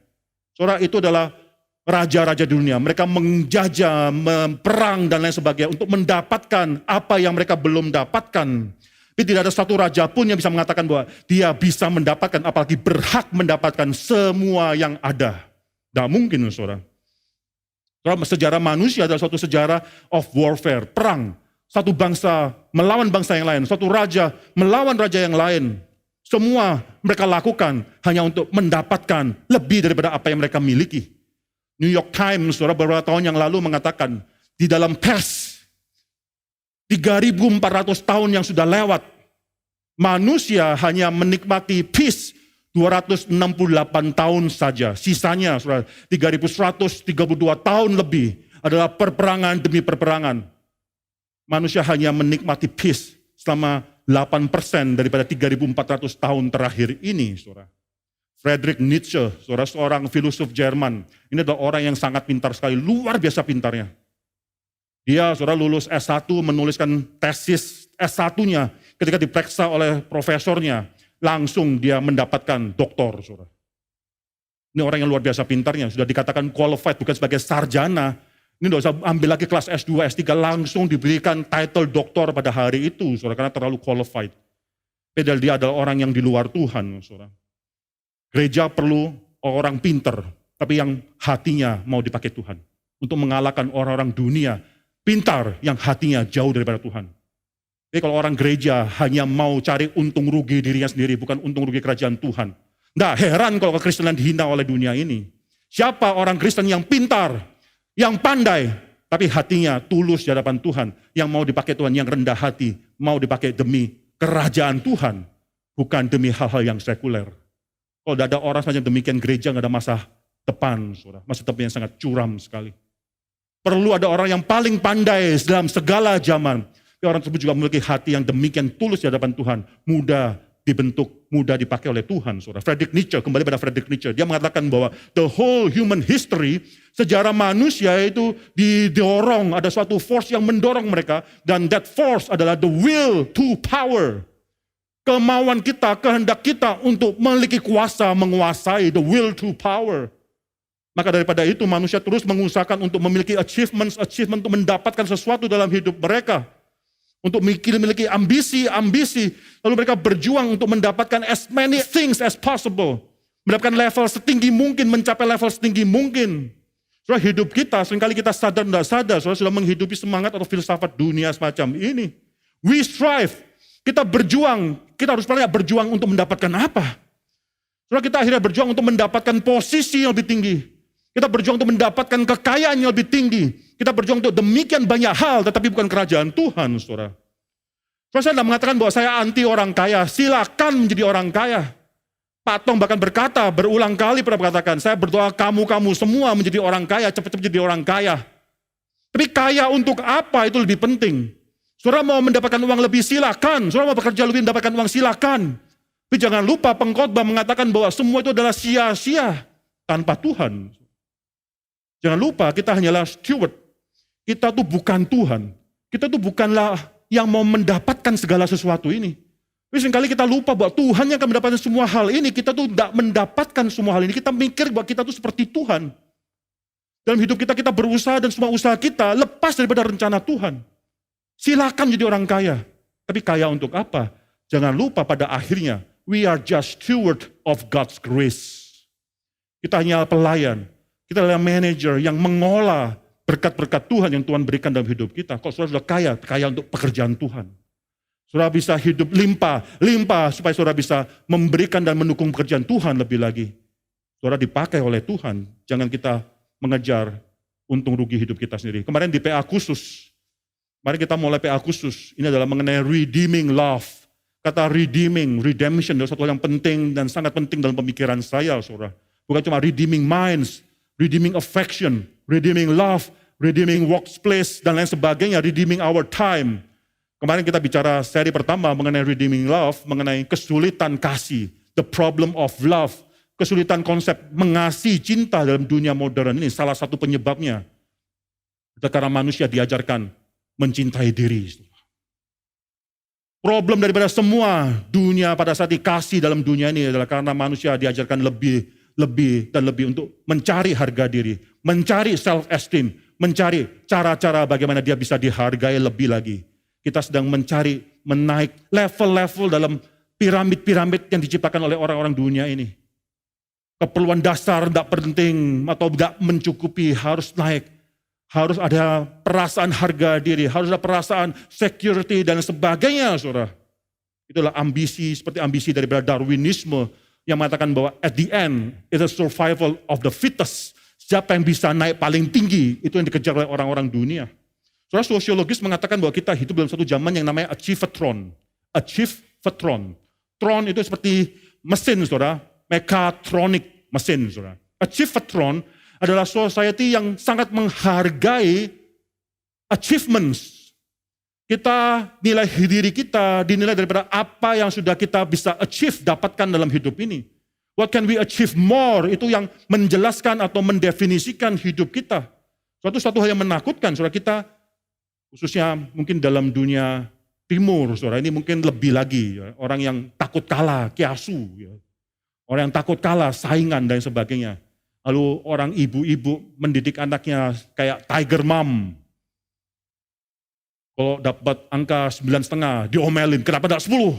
Saudara, itu adalah raja-raja dunia. Mereka menjajah, perang dan lain sebagainya untuk mendapatkan apa yang mereka belum dapatkan. Tapi tidak ada satu raja pun yang bisa mengatakan bahwa dia bisa mendapatkan, apalagi berhak mendapatkan semua yang ada. Tidak mungkin, saudara. Sejarah manusia adalah suatu sejarah of warfare, perang. Satu bangsa melawan bangsa yang lain, suatu raja melawan raja yang lain. Semua mereka lakukan hanya untuk mendapatkan lebih daripada apa yang mereka miliki. New York Times, saudara, beberapa tahun yang lalu mengatakan, di dalam pers 3.400 tahun yang sudah lewat, manusia hanya menikmati peace 268 tahun saja. Sisanya 3.132 tahun lebih adalah perperangan demi perperangan. Manusia hanya menikmati peace selama 8% daripada 3.400 tahun terakhir ini, saudara. Friedrich Nietzsche, saudara, seorang filosof Jerman. Ini adalah orang yang sangat pintar sekali, luar biasa pintarnya. Dia, saudara, lulus S1, menuliskan tesis S1-nya. Ketika diperiksa oleh profesornya, langsung dia mendapatkan doktor, saudara. Ini orang yang luar biasa pintarnya, sudah dikatakan qualified, bukan sebagai sarjana. Ini tidak usah ambil lagi kelas S2, S3, langsung diberikan title doktor pada hari itu, saudara, karena terlalu qualified. Padahal dia adalah orang yang di luar Tuhan, saudara. Gereja perlu orang pintar, tapi yang hatinya mau dipakai Tuhan. Untuk mengalahkan orang-orang dunia pintar yang hatinya jauh daripada Tuhan. Jadi kalau orang gereja hanya mau cari untung rugi dirinya sendiri, bukan untung rugi kerajaan Tuhan. Nggak heran kalau kekristenan dihina oleh dunia ini. Siapa orang Kristen yang pintar, yang pandai, tapi hatinya tulus di hadapan Tuhan, yang mau dipakai Tuhan, yang rendah hati, mau dipakai demi kerajaan Tuhan, bukan demi hal-hal yang sekuler. Kalau tidak ada orang saja demikian, gereja nggak ada masa depan, saudara. Masa depan yang sangat curam sekali. Perlu ada orang yang paling pandai dalam segala zaman. Tapi orang tersebut juga memiliki hati yang demikian tulus di hadapan Tuhan. Mudah dibentuk, mudah dipakai oleh Tuhan, saudara. Friedrich Nietzsche, kembali pada Friedrich Nietzsche. Dia mengatakan bahwa the whole human history, sejarah manusia itu didorong, ada suatu force yang mendorong mereka. Dan that force adalah the will to power. Kemauan kita, kehendak kita untuk memiliki kuasa, menguasai, the will to power. Maka daripada itu manusia terus mengusahakan untuk memiliki achievement untuk mendapatkan sesuatu dalam hidup mereka. Untuk memiliki ambisi. Lalu mereka berjuang untuk mendapatkan as many things as possible. Mendapatkan level setinggi mungkin, mencapai level setinggi mungkin. Soalnya hidup kita, seringkali kita sadar tidak sadar, soalnya sudah menghidupi semangat atau filsafat dunia semacam ini. We strive, kita berjuang, kita harus banyak berjuang untuk mendapatkan apa? Soalnya kita akhirnya berjuang untuk mendapatkan posisi yang lebih tinggi. Kita berjuang untuk mendapatkan kekayaan yang lebih tinggi. Kita berjuang untuk demikian banyak hal, tetapi bukan kerajaan Tuhan, saudara. Saya tidak mengatakan bahwa saya anti orang kaya. Silakan menjadi orang kaya. Pak Tong bahkan berkata, berulang kali pernah berkatakan, saya berdoa kamu semua menjadi orang kaya, cepat-cepat jadi orang kaya. Tapi kaya untuk apa itu lebih penting. Saudara mau mendapatkan uang lebih, silakan. Saudara mau bekerja lebih, mendapatkan uang, silakan. Tapi jangan lupa pengkhotbah mengatakan bahwa semua itu adalah sia-sia tanpa Tuhan. Jangan lupa kita hanyalah steward. Kita tuh bukan Tuhan. Kita tuh bukanlah yang mau mendapatkan segala sesuatu ini. Tapi seringkali kita lupa bahwa Tuhan yang akan mendapatkan semua hal ini. Kita tuh tidak mendapatkan semua hal ini. Kita mikir bahwa kita tuh seperti Tuhan. Dalam hidup kita, kita berusaha dan semua usaha kita lepas daripada rencana Tuhan. Silakan jadi orang kaya. Tapi kaya untuk apa? Jangan lupa pada akhirnya, we are just steward of God's grace. Kita hanya pelayan. Kita adalah manajer yang mengolah berkat-berkat Tuhan yang Tuhan berikan dalam hidup kita. Kalau saudara sudah kaya, kaya untuk pekerjaan Tuhan. Saudara bisa hidup limpah supaya saudara bisa memberikan dan mendukung pekerjaan Tuhan lebih lagi. Saudara dipakai oleh Tuhan, jangan kita mengejar untung rugi hidup kita sendiri. Kemarin di PA khusus, mari kita mulai PA khusus, ini adalah mengenai redeeming love. Kata redeeming, redemption adalah satu hal yang penting dan sangat penting dalam pemikiran saya, saudara. Bukan cuma redeeming minds, redeeming affection, redeeming love, redeeming workplace, dan lain sebagainya, redeeming our time. Kemarin kita bicara seri pertama mengenai redeeming love, mengenai kesulitan kasih, the problem of love. Kesulitan konsep mengasihi cinta dalam dunia modern ini salah satu penyebabnya. Karena manusia diajarkan mencintai diri. Problem daripada semua dunia pada saat dikasih dalam dunia ini adalah karena manusia diajarkan lebih untuk mencari harga diri, mencari self-esteem, mencari cara-cara bagaimana dia bisa dihargai lebih lagi. Kita sedang mencari, menaik level-level dalam piramid-piramid yang diciptakan oleh orang-orang dunia ini. Keperluan dasar tidak penting atau tidak mencukupi, harus naik. Harus ada perasaan harga diri, harus ada perasaan security dan sebagainya, saudara. Itulah ambisi, seperti ambisi daripada Darwinisme yang mengatakan bahwa at the end, it's a survival of the fittest. Siapa yang bisa naik paling tinggi, itu yang dikejar oleh orang-orang dunia. Saudara, sosiologis mengatakan bahwa kita hidup dalam satu zaman yang namanya achievatron. Achievatron. Tron itu seperti mesin, saudara. Mechatronic mesin, saudara. Achievatron adalah society yang sangat menghargai achievements. Kita nilai diri kita dinilai daripada apa yang sudah kita bisa achieve, dapatkan dalam hidup ini. What can we achieve more? Itu yang menjelaskan atau mendefinisikan hidup kita. Suatu hal yang menakutkan, saudara, kita khususnya mungkin dalam dunia timur, saudara, ini mungkin lebih lagi. Ya, orang yang takut kalah, kiasu. Ya. Orang yang takut kalah, saingan dan sebagainya. Lalu orang ibu-ibu mendidik anaknya kayak tiger mom. Kalau dapat angka 9,5 diomelin, kenapa tidak 10?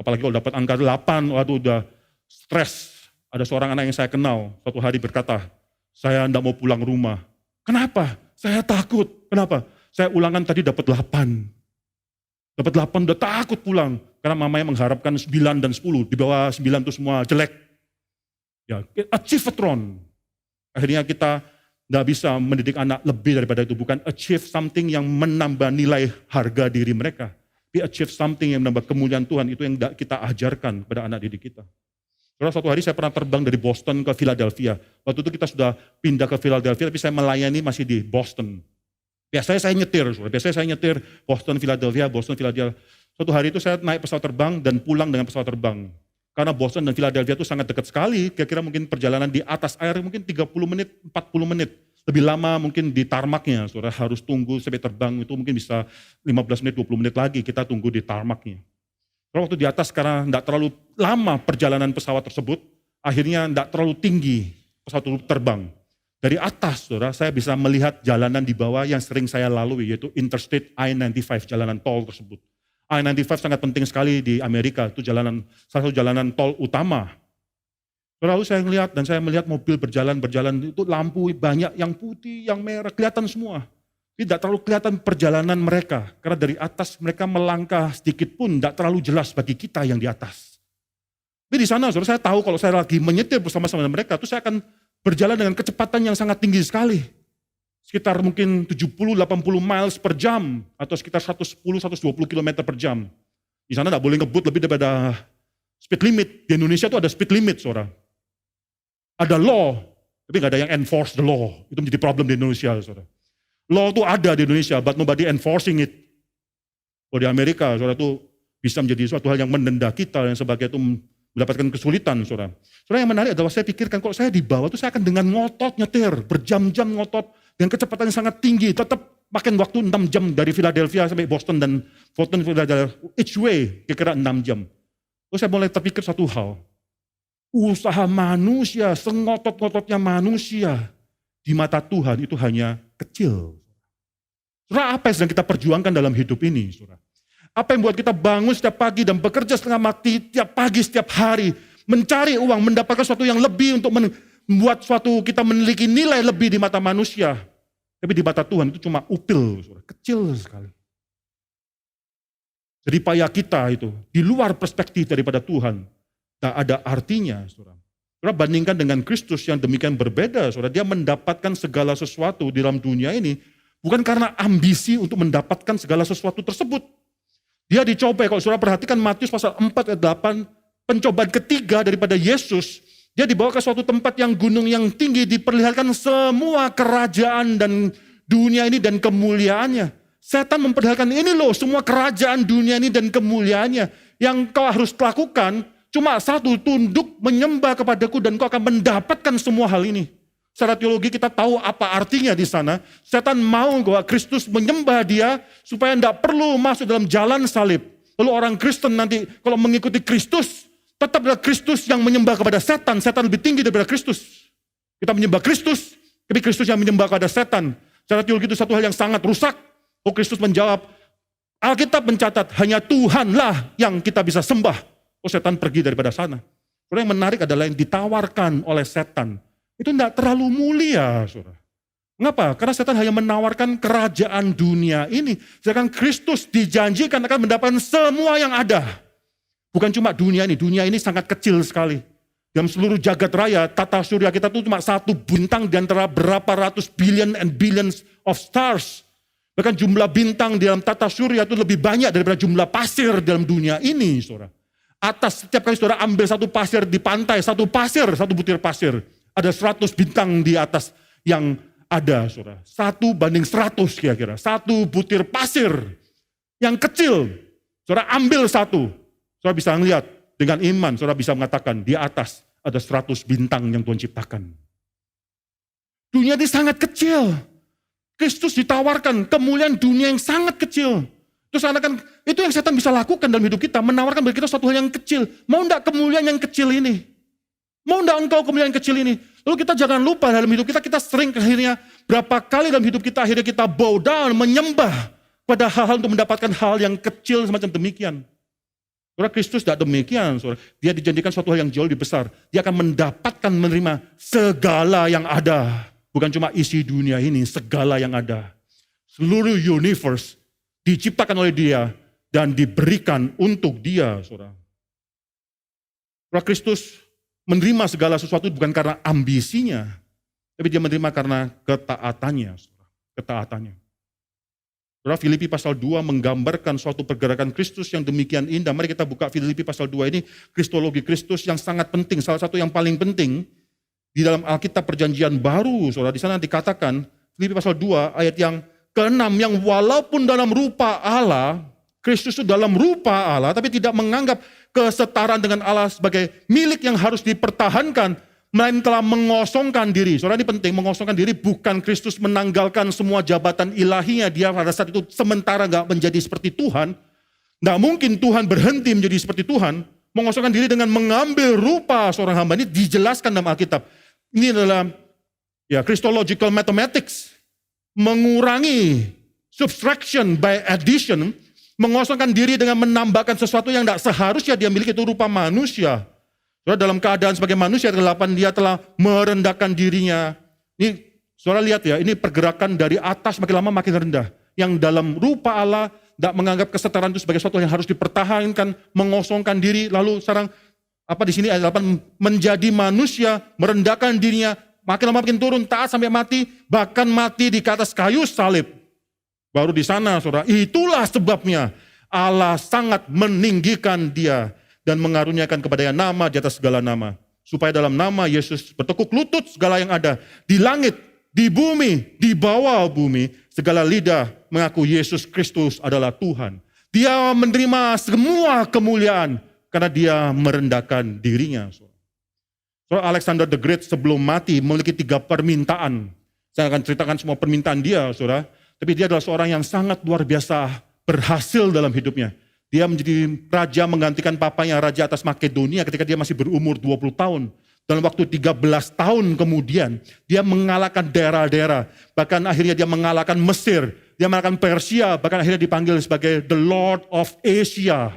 Apalagi kalau dapat angka 8, waduh udah stres. Ada seorang anak yang saya kenal, suatu hari berkata, saya tidak mau pulang rumah. Kenapa? Saya takut. Kenapa? Saya ulangan tadi dapat 8. Dapat 8 udah takut pulang. Karena mamanya mengharapkan 9 dan 10. Di bawah 9 itu semua jelek. Ya, achievatron. Akhirnya kita tidak bisa mendidik anak lebih daripada itu. Bukan achieve something yang menambah nilai harga diri mereka. Tapi achieve something yang menambah kemuliaan Tuhan. Itu yang kita ajarkan kepada anak didik kita. Saudara, suatu hari saya pernah terbang dari Boston ke Philadelphia. Waktu itu kita sudah pindah ke Philadelphia, tapi saya melayani masih di Boston. Biasanya saya nyetir Boston, Philadelphia. Suatu hari itu saya naik pesawat terbang dan pulang dengan pesawat terbang. Karena Boston dan Philadelphia itu sangat dekat sekali, kira-kira mungkin perjalanan di atas air mungkin 30 menit, 40 menit. Lebih lama mungkin di tarmaknya, saudara harus tunggu sampai terbang itu mungkin bisa 15 menit, 20 menit lagi kita tunggu di tarmaknya. Kalau waktu di atas karena tidak terlalu lama perjalanan pesawat tersebut, akhirnya tidak terlalu tinggi pesawat itu terbang. Dari atas, saudara, saya bisa melihat jalanan di bawah yang sering saya lalui, yaitu Interstate I-95, jalanan tol tersebut. I-95 sangat penting sekali di Amerika, itu salah satu jalanan tol utama. Lalu saya melihat mobil berjalan, itu lampu banyak yang putih, yang merah, kelihatan semua. Tidak terlalu kelihatan perjalanan mereka, karena dari atas mereka melangkah sedikit pun tidak terlalu jelas bagi kita yang di atas. Tapi di sana, saudara, saya tahu kalau saya lagi menyetir bersama-sama dengan mereka, itu saya akan berjalan dengan kecepatan yang sangat tinggi sekali. Sekitar mungkin 70-80 miles per jam, atau sekitar 110-120 km per jam. Di sana tidak boleh ngebut lebih daripada speed limit. Di Indonesia itu ada speed limit, saudara. Ada law, tapi nggak ada yang enforce the law. Itu menjadi problem di Indonesia, saudara. Law itu ada di Indonesia, but nobody enforcing it. Kalau di Amerika, saudara, itu bisa menjadi suatu hal yang mendenda kita, dan sebagainya itu mendapatkan kesulitan, saudara. Saudara, yang menarik adalah saya pikirkan kalau saya di bawah itu saya akan dengan ngotot nyetir, berjam-jam ngotot, dengan kecepatan yang sangat tinggi, tetap makan waktu 6 jam dari Philadelphia sampai Boston dan Philadelphia, each way, kira-kira 6 jam. Terus saya mulai terpikir satu hal, usaha manusia, sengotot-ngototnya manusia, di mata Tuhan itu hanya kecil. Saudara, apa yang sedang kita perjuangkan dalam hidup ini, saudara? Apa yang buat kita bangun setiap pagi dan bekerja setengah mati tiap pagi, setiap hari, mencari uang, mendapatkan sesuatu yang lebih untuk membuat suatu kita memiliki nilai lebih di mata manusia. Tapi di mata Tuhan itu cuma upil, saudara, kecil sekali. Jadi payah kita itu di luar perspektif daripada Tuhan, tak ada artinya, saudara. Saudara, bandingkan dengan Kristus yang demikian berbeda, saudara. Dia mendapatkan segala sesuatu di dalam dunia ini bukan karena ambisi untuk mendapatkan segala sesuatu tersebut. Dia dicoba, kalau saudara perhatikan Matius pasal 4 ayat 8, pencobaan ketiga daripada Yesus, dia dibawa ke suatu tempat yang gunung yang tinggi, diperlihatkan semua kerajaan dan dunia ini dan kemuliaannya. Setan memperlihatkan, ini loh semua kerajaan dunia ini dan kemuliaannya. Yang kau harus lakukan, cuma satu, tunduk menyembah kepadaku dan kau akan mendapatkan semua hal ini. Secara teologi kita tahu apa artinya di sana. Setan mau bahwa Kristus menyembah dia supaya tidak perlu masuk dalam jalan salib. Lalu orang Kristen nanti kalau mengikuti Kristus, tetap adalah Kristus yang menyembah kepada setan. Setan lebih tinggi daripada Kristus. Kita menyembah Kristus, tapi Kristus yang menyembah kepada setan. Secara teologi itu satu hal yang sangat rusak. Oh, Kristus menjawab, Alkitab mencatat hanya Tuhanlah yang kita bisa sembah. Oh, setan pergi daripada sana. Yang menarik adalah yang ditawarkan oleh setan. Itu tidak terlalu mulia, saudara. Mengapa? Karena setan hanya menawarkan kerajaan dunia ini. Sedangkan Kristus dijanjikan akan mendapatkan semua yang ada. Bukan cuma dunia ini sangat kecil sekali. Dalam seluruh jagat raya, tata surya kita itu cuma satu bintang di antara berapa ratus billion and billions of stars. Bahkan jumlah bintang di dalam tata surya itu lebih banyak daripada jumlah pasir dalam dunia ini, saudara. Atas, setiap kali saudara ambil satu pasir di pantai, satu butir pasir. Ada 100 bintang di atas yang ada, saudara. 1:100 kira-kira. Satu butir pasir yang kecil. Saudara ambil satu. Saudara bisa melihat dengan iman, saudara bisa mengatakan di atas ada 100 bintang yang Tuhan ciptakan. Dunia ini sangat kecil. Kristus ditawarkan kemuliaan dunia yang sangat kecil. Terus itu yang setan bisa lakukan dalam hidup kita. Menawarkan bagi kita suatu hal yang kecil. Mau enggak kemuliaan yang kecil ini? Mau enggak engkau kemuliaan kecil ini? Lalu kita jangan lupa dalam hidup kita sering akhirnya, berapa kali dalam hidup kita akhirnya kita bow down, menyembah pada hal-hal untuk mendapatkan hal yang kecil semacam demikian. Saudara, Kristus tidak demikian, saudara. Dia dijanjikan suatu hal yang jauh lebih besar. Dia akan mendapatkan, menerima segala yang ada. Bukan cuma isi dunia ini, segala yang ada. Seluruh universe diciptakan oleh dia dan diberikan untuk dia, saudara. Saudara, Kristus menerima segala sesuatu bukan karena ambisinya, tapi dia menerima karena ketaatannya. Ketaatannya. Saudara, Filipi pasal 2 menggambarkan suatu pergerakan Kristus yang demikian indah. Mari kita buka Filipi pasal 2 ini, kristologi Kristus yang sangat penting. Salah satu yang paling penting di dalam Alkitab Perjanjian Baru. Saudara, di sana dikatakan, Filipi pasal 2 ayat yang ke-6, yang walaupun dalam rupa Allah, Kristus itu dalam rupa Allah, tapi tidak menganggap kesetaraan dengan Allah sebagai milik yang harus dipertahankan, melainkan telah mengosongkan diri. Saudara, ini penting, mengosongkan diri bukan Kristus menanggalkan semua jabatan ilahinya, dia pada saat itu sementara gak menjadi seperti Tuhan. Gak mungkin Tuhan berhenti menjadi seperti Tuhan, mengosongkan diri dengan mengambil rupa seorang hamba. Ini dijelaskan dalam Alkitab. Ini adalah Christological mathematics, mengurangi subtraction by addition, mengosongkan diri dengan menambahkan sesuatu yang tidak seharusnya dia miliki, itu rupa manusia. Saudara, dalam keadaan sebagai manusia dia telah merendahkan dirinya. Ini saudara lihat ya, ini pergerakan dari atas makin lama makin rendah. Yang dalam rupa Allah tidak menganggap kesetaraan itu sebagai sesuatu yang harus dipertahankan, mengosongkan diri. Lalu sekarang di sini ayat 8, menjadi manusia, merendahkan dirinya, makin lama makin turun, taat sampai mati, bahkan mati di atas kayu salib. Baru di sana, saudara, itulah sebabnya Allah sangat meninggikan dia dan mengaruniakan kepadanya nama di atas segala nama. Supaya dalam nama Yesus bertekuk lutut segala yang ada di langit, di bumi, di bawah bumi, segala lidah mengaku Yesus Kristus adalah Tuhan. Dia menerima semua kemuliaan karena dia merendahkan dirinya. Saudara, Alexander the Great sebelum mati memiliki 3 permintaan. Saya akan ceritakan semua permintaan dia, saudara. Tapi dia adalah seorang yang sangat luar biasa berhasil dalam hidupnya. Dia menjadi raja menggantikan papanya, raja atas Makedonia ketika dia masih berumur 20 tahun. Dalam waktu 13 tahun kemudian, dia mengalahkan daerah-daerah. Bahkan akhirnya dia mengalahkan Mesir, dia mengalahkan Persia, bahkan akhirnya dipanggil sebagai the Lord of Asia.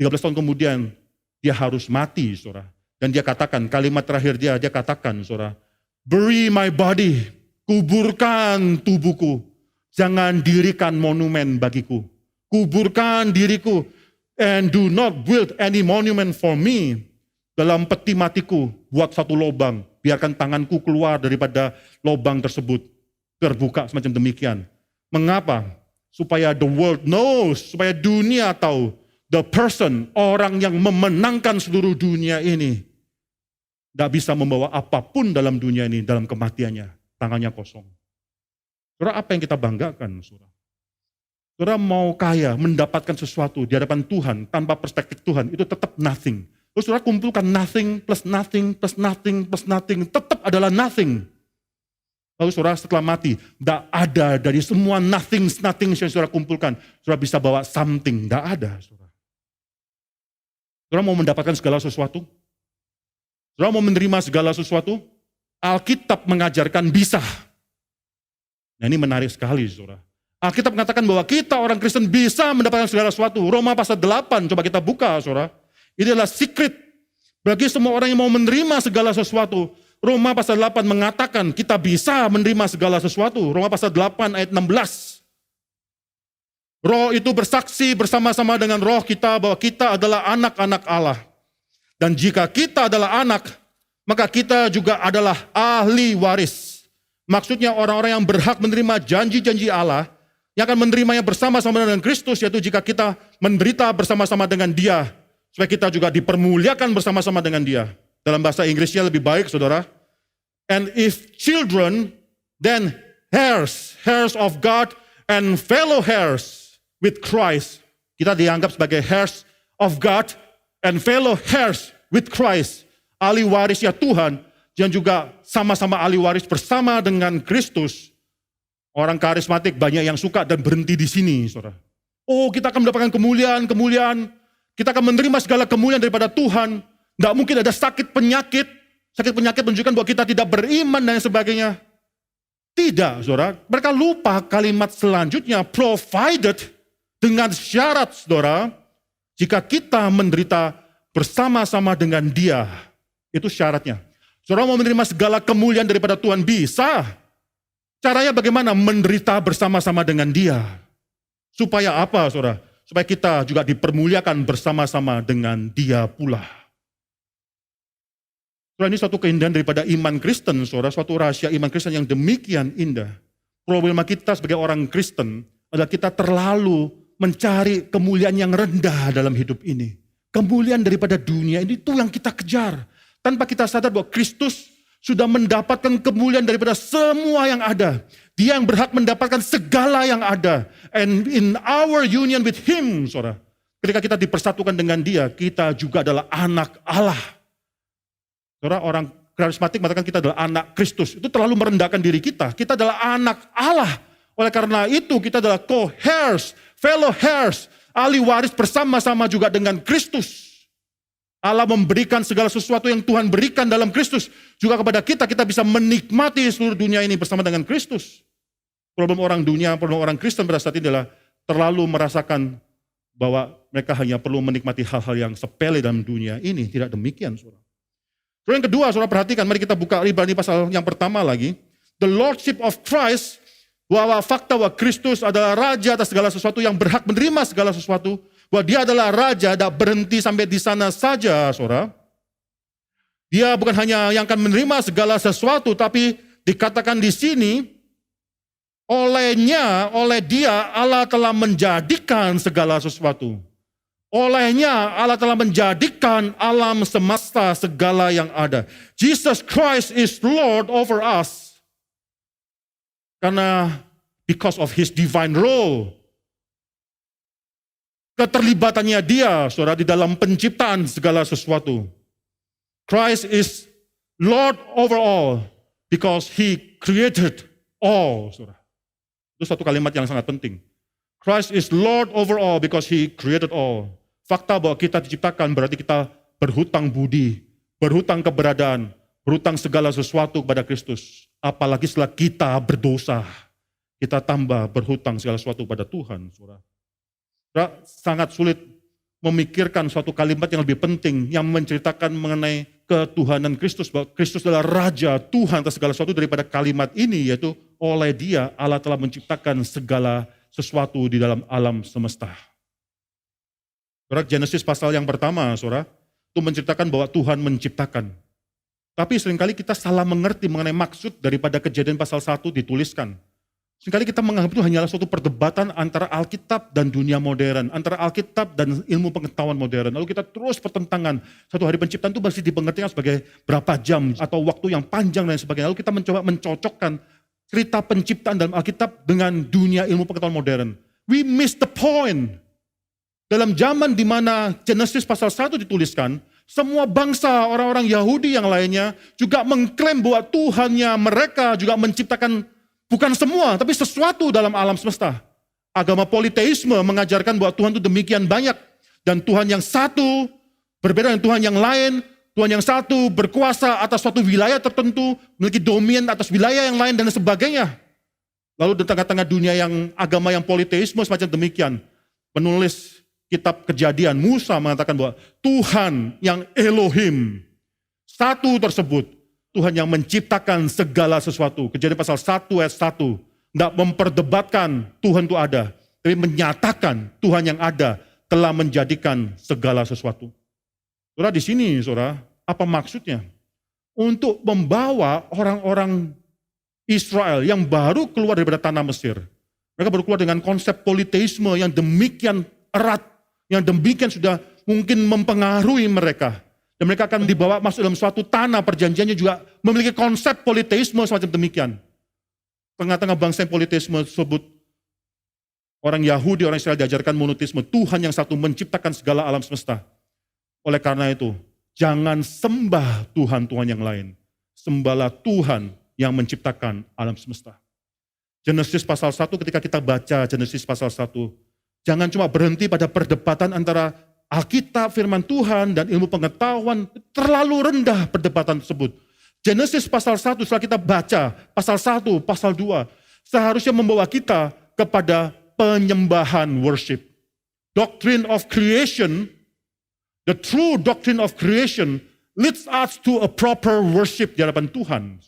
13 tahun kemudian, dia harus mati, saudara. Dan dia katakan, kalimat terakhir dia katakan, saudara, bury my body, kuburkan tubuhku, jangan dirikan monumen bagiku. Kuburkan diriku, and do not build any monument for me. Dalam peti matiku, buat satu lubang, biarkan tanganku keluar daripada lubang tersebut. Terbuka semacam demikian. Mengapa? Supaya the world knows, supaya dunia tahu, the person, orang yang memenangkan seluruh dunia ini, tidak bisa membawa apapun dalam dunia ini, dalam kematiannya, tangannya kosong. Saudara, apa yang kita banggakan, saudara? Saudara mau kaya, mendapatkan sesuatu di hadapan Tuhan, tanpa perspektif Tuhan, itu tetap nothing. Lalu saudara kumpulkan nothing, plus nothing, plus nothing, plus nothing, tetap adalah nothing. Lalu saudara setelah mati, tidak ada dari semua nothing yang saudara kumpulkan, saudara bisa bawa something, tidak ada. Saudara mau mendapatkan segala sesuatu? Saudara mau menerima segala sesuatu? Alkitab mengajarkan bisa. Nah ini menarik sekali, saudara. Alkitab mengatakan bahwa kita orang Kristen bisa mendapatkan segala sesuatu. Roma pasal 8, coba kita buka, saudara. Ini adalah secret bagi semua orang yang mau menerima segala sesuatu. Roma pasal 8 mengatakan kita bisa menerima segala sesuatu. Roma pasal 8 ayat 16. Roh itu bersaksi bersama-sama dengan roh kita bahwa kita adalah anak-anak Allah. Dan jika kita adalah anak, maka kita juga adalah ahli waris. Maksudnya orang-orang yang berhak menerima janji-janji Allah, yang akan menerimanya bersama-sama dengan Kristus, yaitu jika kita menderita bersama-sama dengan Dia, supaya kita juga dipermuliakan bersama-sama dengan Dia. Dalam bahasa Inggrisnya lebih baik, saudara. And if children, then heirs of God and fellow heirs with Christ. Kita dianggap sebagai heirs of God and fellow heirs with Christ. Ahli warisnya Tuhan, dan juga sama-sama ahli waris bersama dengan Kristus. Orang karismatik banyak yang suka dan berhenti di sini, saudara. Oh, kita akan mendapatkan kemuliaan. Kita akan menerima segala kemuliaan daripada Tuhan. Tidak mungkin ada sakit penyakit. Sakit penyakit menunjukkan bahwa kita tidak beriman dan sebagainya. Tidak, saudara. Mereka lupa kalimat selanjutnya, provided, dengan syarat, saudara. Jika kita menderita bersama-sama dengan Dia. Itu syaratnya. Saudara mau menerima segala kemuliaan daripada Tuhan, bisa. Caranya bagaimana? Menderita bersama-sama dengan Dia. Supaya apa, saudara? Supaya kita juga dipermuliakan bersama-sama dengan Dia pula. Saudara, ini suatu keindahan daripada iman Kristen, saudara. Suatu rahasia iman Kristen yang demikian indah. Problema kita sebagai orang Kristen adalah kita terlalu mencari kemuliaan yang rendah dalam hidup ini. Kemuliaan daripada dunia ini itu yang kita kejar. Tanpa kita sadar bahwa Kristus sudah mendapatkan kemuliaan daripada semua yang ada. Dia yang berhak mendapatkan segala yang ada. And in our union with Him, saudara, ketika kita dipersatukan dengan Dia, kita juga adalah anak Allah. Saudara, orang karismatik mengatakan kita adalah anak Kristus. Itu terlalu merendahkan diri kita. Kita adalah anak Allah. Oleh karena itu, kita adalah co-heirs, fellow heirs, ahli waris bersama-sama juga dengan Kristus. Allah memberikan segala sesuatu yang Tuhan berikan dalam Kristus juga kepada kita. Kita bisa menikmati seluruh dunia ini bersama dengan Kristus. Problem orang dunia, problem orang Kristen pada saat ini adalah terlalu merasakan bahwa mereka hanya perlu menikmati hal-hal yang sepele dalam dunia ini. Tidak demikian, saudara. Yang kedua, saudara perhatikan, mari kita buka Ibrani pasal yang pertama lagi. The Lordship of Christ, bahwa fakta bahwa Kristus adalah Raja atas segala sesuatu yang berhak menerima segala sesuatu. Bahwa Dia adalah Raja, tidak berhenti sampai di sana saja, saudara. Dia bukan hanya yang akan menerima segala sesuatu, tapi dikatakan di sini, oleh Dia, Allah telah menjadikan segala sesuatu. Olehnya, Allah telah menjadikan alam semesta segala yang ada. Jesus Christ is Lord over us. Karena because of His divine role, keterlibatannya Dia, saudara, di dalam penciptaan segala sesuatu. Christ is Lord over all because He created all, saudara. Itu satu kalimat yang sangat penting. Christ is Lord over all because He created all. Fakta bahwa kita diciptakan berarti kita berhutang budi berhutang keberadaan, berhutang segala sesuatu kepada Kristus. Apalagi setelah kita berdosa, kita tambah berhutang segala sesuatu pada Tuhan. Saudara, sangat sulit memikirkan suatu kalimat yang lebih penting, yang menceritakan mengenai ketuhanan Kristus, bahwa Kristus adalah Raja, Tuhan atas segala sesuatu, daripada kalimat ini, yaitu oleh Dia Allah telah menciptakan segala sesuatu di dalam alam semesta. Saudara, Genesis pasal yang pertama, saudara, itu menceritakan bahwa Tuhan menciptakan. Tapi seringkali kita salah mengerti mengenai maksud daripada Kejadian pasal 1 dituliskan. Seringkali kita menganggap itu hanyalah suatu perdebatan antara Alkitab dan dunia modern, antara Alkitab dan ilmu pengetahuan modern. Lalu kita terus pertentangan, satu hari penciptaan itu masih dipengertikan sebagai berapa jam atau waktu yang panjang dan sebagainya. Lalu kita mencoba mencocokkan cerita penciptaan dalam Alkitab dengan dunia ilmu pengetahuan modern. We miss the point. Dalam zaman di mana Genesis pasal 1 dituliskan, semua bangsa orang-orang Yahudi yang lainnya juga mengklaim bahwa Tuhannya mereka juga menciptakan bukan semua, tapi sesuatu dalam alam semesta. Agama politeisme mengajarkan bahwa Tuhan itu demikian banyak. Dan Tuhan yang satu berbeda dengan Tuhan yang lain. Tuhan yang satu berkuasa atas suatu wilayah tertentu, memiliki domain atas wilayah yang lain dan sebagainya. Lalu di tengah-tengah dunia yang agama yang politeisme semacam demikian, penulis kitab Kejadian, Musa mengatakan bahwa Tuhan yang Elohim, satu tersebut, Tuhan yang menciptakan segala sesuatu. Kejadian pasal 1 ayat 1. Tidak memperdebatkan Tuhan itu ada, tapi menyatakan Tuhan yang ada telah menjadikan segala sesuatu. Saudara, di sini, saudara, apa maksudnya? Untuk membawa orang-orang Israel yang baru keluar daripada tanah Mesir. Mereka baru keluar dengan konsep politeisme yang demikian erat, yang demikian sudah mungkin mempengaruhi mereka. Dan mereka akan dibawa masuk dalam suatu tanah perjanjiannya juga memiliki konsep politeisme semacam demikian. Tengah-tengah bangsa yang politeisme tersebut, orang Yahudi, orang Israel diajarkan monoteisme. Tuhan yang satu menciptakan segala alam semesta. Oleh karena itu, jangan sembah Tuhan-Tuhan yang lain. Sembahlah Tuhan yang menciptakan alam semesta. Genesis pasal 1, ketika kita baca Genesis pasal 1, jangan cuma berhenti pada perdebatan antara Alkitab, firman Tuhan, dan ilmu pengetahuan. Terlalu rendah perdebatan tersebut. Genesis pasal 1, setelah kita baca, pasal 1, pasal 2, seharusnya membawa kita kepada penyembahan worship. Doctrine of creation, the true doctrine of creation, leads us to a proper worship di hadapan Tuhan.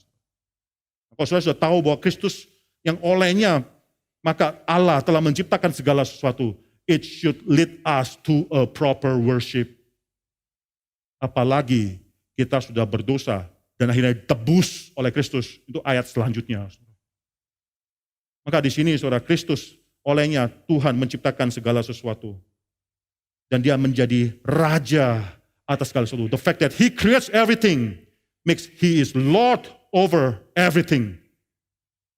Kalau saudara sudah tahu bahwa Kristus yang olehnya, maka Allah telah menciptakan segala sesuatu. It should lead us to a proper worship. Apalagi kita sudah berdosa dan akhirnya ditebus oleh Kristus. Itu ayat selanjutnya. Maka di sini saudara, Kristus olehnya Tuhan menciptakan segala sesuatu. Dan dia menjadi raja atas segala sesuatu. The fact that he creates everything makes he is Lord over everything.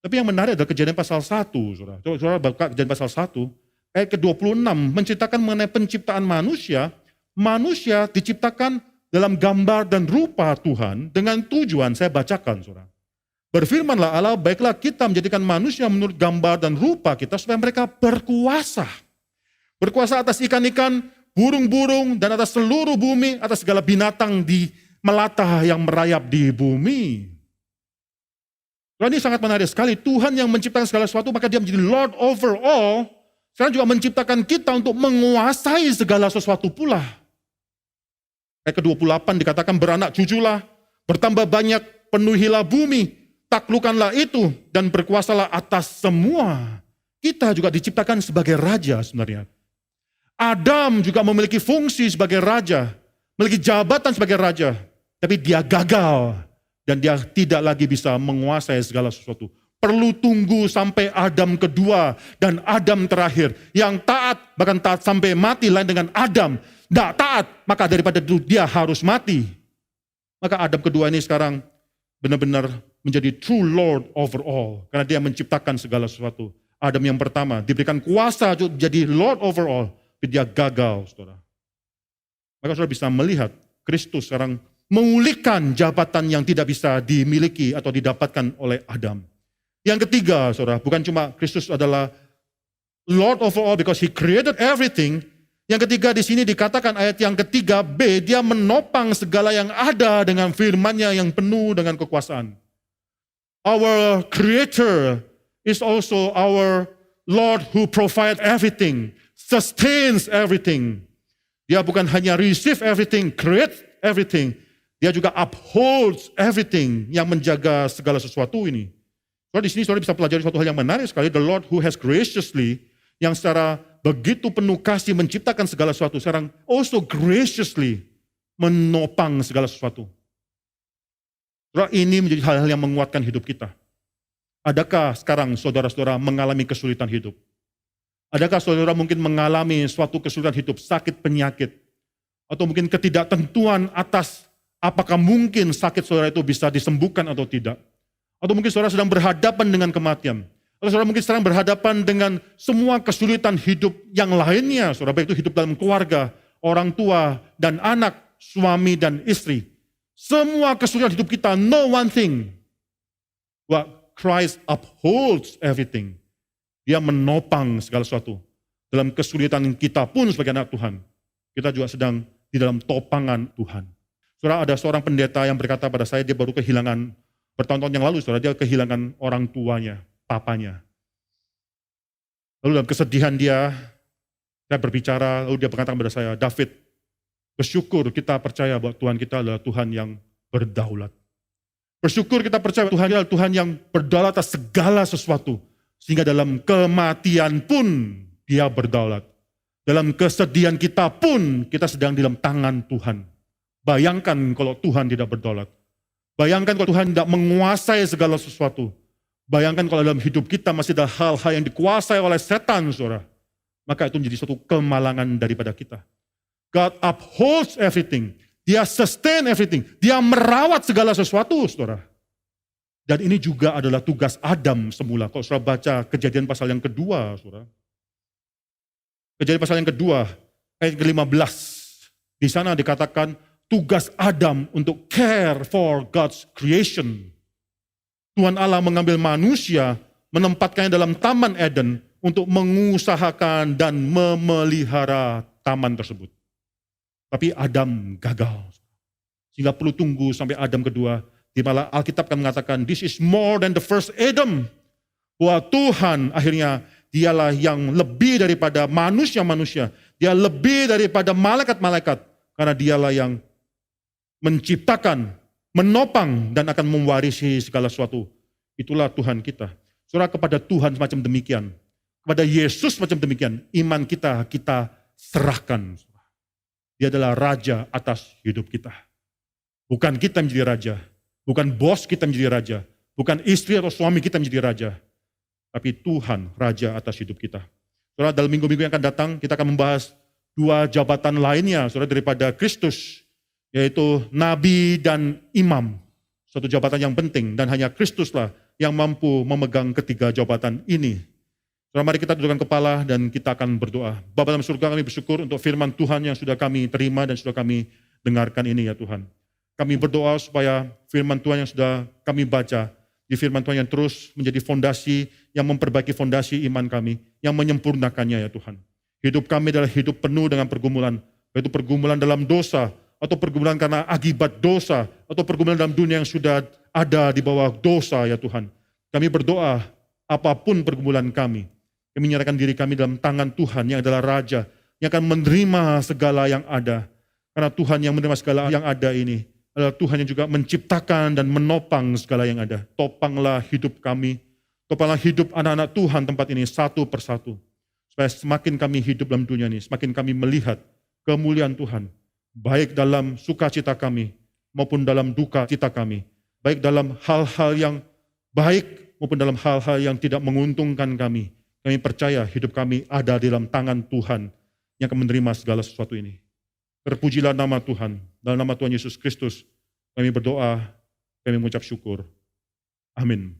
Tapi yang menarik adalah Kejadian pasal 1, saudara. Saudara buka Kejadian pasal 1, ayat ke-26, menceritakan mengenai penciptaan manusia. Manusia diciptakan dalam gambar dan rupa Tuhan dengan tujuan, saya bacakan, saudara. Berfirmanlah Allah, baiklah kita menjadikan manusia menurut gambar dan rupa kita supaya mereka berkuasa. Berkuasa atas ikan-ikan, burung-burung, dan atas seluruh bumi, atas segala binatang di melata yang merayap di bumi. Ini sangat menarik sekali. Tuhan yang menciptakan segala sesuatu, maka dia menjadi Lord over all. Sekarang juga menciptakan kita untuk menguasai segala sesuatu pula. Ayat ke-28 dikatakan beranak cuculah, bertambah banyak, penuhilah bumi, taklukkanlah itu, dan berkuasalah atas semua. Kita juga diciptakan sebagai raja sebenarnya. Adam juga memiliki fungsi sebagai raja, memiliki jabatan sebagai raja, tapi dia gagal. Dan dia tidak lagi bisa menguasai segala sesuatu. Perlu tunggu sampai Adam kedua dan Adam terakhir. Yang taat, bahkan taat sampai mati, lain dengan Adam. Tidak taat, maka daripada itu dia harus mati. Maka Adam kedua ini sekarang benar-benar menjadi true Lord over all. Karena dia menciptakan segala sesuatu. Adam yang pertama diberikan kuasa untuk jadi Lord over all. Tapi dia gagal, saudara. Maka saudara bisa melihat Kristus sekarang memulihkan jabatan yang tidak bisa dimiliki atau didapatkan oleh Adam. Yang ketiga, saudara, bukan cuma Kristus adalah Lord over all because he created everything. Yang ketiga di sini dikatakan ayat yang ketiga B, dia menopang segala yang ada dengan firman-Nya yang penuh dengan kekuasaan. Our Creator is also our Lord who provide everything, sustains everything. Dia bukan hanya receive everything, create everything. Dia juga upholds everything, yang menjaga segala sesuatu ini. So di sini saudara bisa pelajari suatu hal yang menarik sekali. The Lord who has graciously, yang secara begitu penuh kasih menciptakan segala sesuatu, sekarang also graciously menopang segala sesuatu. Saudara, ini menjadi hal-hal yang menguatkan hidup kita. Adakah sekarang saudara-saudara mengalami kesulitan hidup? Adakah saudara mungkin mengalami suatu kesulitan hidup, sakit, penyakit, atau mungkin ketidaktentuan atas apakah mungkin sakit saudara itu bisa disembuhkan atau tidak? Atau mungkin saudara sedang berhadapan dengan kematian. Atau saudara mungkin sedang berhadapan dengan semua kesulitan hidup yang lainnya. Saudara, baik itu hidup dalam keluarga, orang tua dan anak, suami dan istri. Semua kesulitan hidup kita, no one thing. But Christ upholds everything. Dia menopang segala sesuatu. Dalam kesulitan kita pun sebagai anak Tuhan, kita juga sedang di dalam topangan Tuhan. Saudara, ada seorang pendeta yang berkata pada saya, dia baru kehilangan, bertahun-tahun yang lalu, saudara, dia kehilangan orang tuanya, papanya. Lalu dalam kesedihan dia, saya berbicara, lalu dia berkata kepada saya, David, bersyukur kita percaya bahwa Tuhan kita adalah Tuhan yang berdaulat. Bersyukur kita percaya Tuhan adalah Tuhan yang berdaulat atas segala sesuatu. Sehingga dalam kematian pun dia berdaulat. Dalam kesedihan kita pun kita sedang di dalam tangan Tuhan. Bayangkan kalau Tuhan tidak berdaulat. Bayangkan kalau Tuhan tidak menguasai segala sesuatu. Bayangkan kalau dalam hidup kita masih ada hal-hal yang dikuasai oleh setan, saudara. Maka itu menjadi suatu kemalangan daripada kita. God upholds everything. Dia sustain everything. Dia merawat segala sesuatu, saudara. Dan ini juga adalah tugas Adam semula. Kalau saudara baca Kejadian pasal yang kedua, saudara. Kejadian pasal yang kedua, ayat ke-15. Di sana dikatakan tugas Adam untuk care for God's creation. Tuhan Allah mengambil manusia, menempatkannya dalam Taman Eden untuk mengusahakan dan memelihara taman tersebut. Tapi Adam gagal. Sehingga perlu tunggu sampai Adam kedua, di mana Alkitab kan mengatakan, this is more than the first Adam. Bahwa Tuhan akhirnya dialah yang lebih daripada manusia-manusia. Dia lebih daripada malaikat-malaikat. Karena dialah yang menciptakan, menopang, dan akan mewarisi segala sesuatu. Itulah Tuhan kita. Saudara, kepada Tuhan semacam demikian. Kepada Yesus semacam demikian. Iman kita serahkan. Dia adalah raja atas hidup kita. Bukan kita menjadi raja. Bukan bos kita menjadi raja. Bukan istri atau suami kita menjadi raja. Tapi Tuhan raja atas hidup kita. Saudara, dalam minggu-minggu yang akan datang, kita akan membahas dua jabatan lainnya, saudara, daripada Kristus. Yaitu nabi dan imam. Satu jabatan yang penting, dan hanya Kristuslah yang mampu memegang ketiga jabatan ini. Saudara, mari kita tundukkan kepala dan kita akan berdoa. Bapa dalam surga, kami bersyukur untuk firman Tuhan yang sudah kami terima dan sudah kami dengarkan ini ya Tuhan. Kami berdoa supaya firman Tuhan yang sudah kami baca, di firman Tuhan yang terus menjadi fondasi, yang memperbaiki fondasi iman kami, yang menyempurnakannya ya Tuhan. Hidup kami adalah hidup penuh dengan pergumulan, yaitu pergumulan dalam dosa, atau pergumulan karena akibat dosa, atau pergumulan dalam dunia yang sudah ada di bawah dosa ya Tuhan. Kami berdoa, apapun pergumulan kami menyerahkan diri kami dalam tangan Tuhan yang adalah Raja, yang akan menerima segala yang ada. Karena Tuhan yang menerima segala yang ada ini, adalah Tuhan yang juga menciptakan dan menopang segala yang ada. Topanglah hidup kami, topanglah hidup anak-anak Tuhan tempat ini satu persatu. Supaya semakin kami hidup dalam dunia ini, semakin kami melihat kemuliaan Tuhan. Baik dalam sukacita kami, maupun dalam duka cita kami. Baik dalam hal-hal yang baik, maupun dalam hal-hal yang tidak menguntungkan kami. Kami percaya hidup kami ada di dalam tangan Tuhan yang akan menerima segala sesuatu ini. Terpujilah nama Tuhan. Dalam nama Tuhan Yesus Kristus, kami berdoa, kami mengucap syukur. Amin.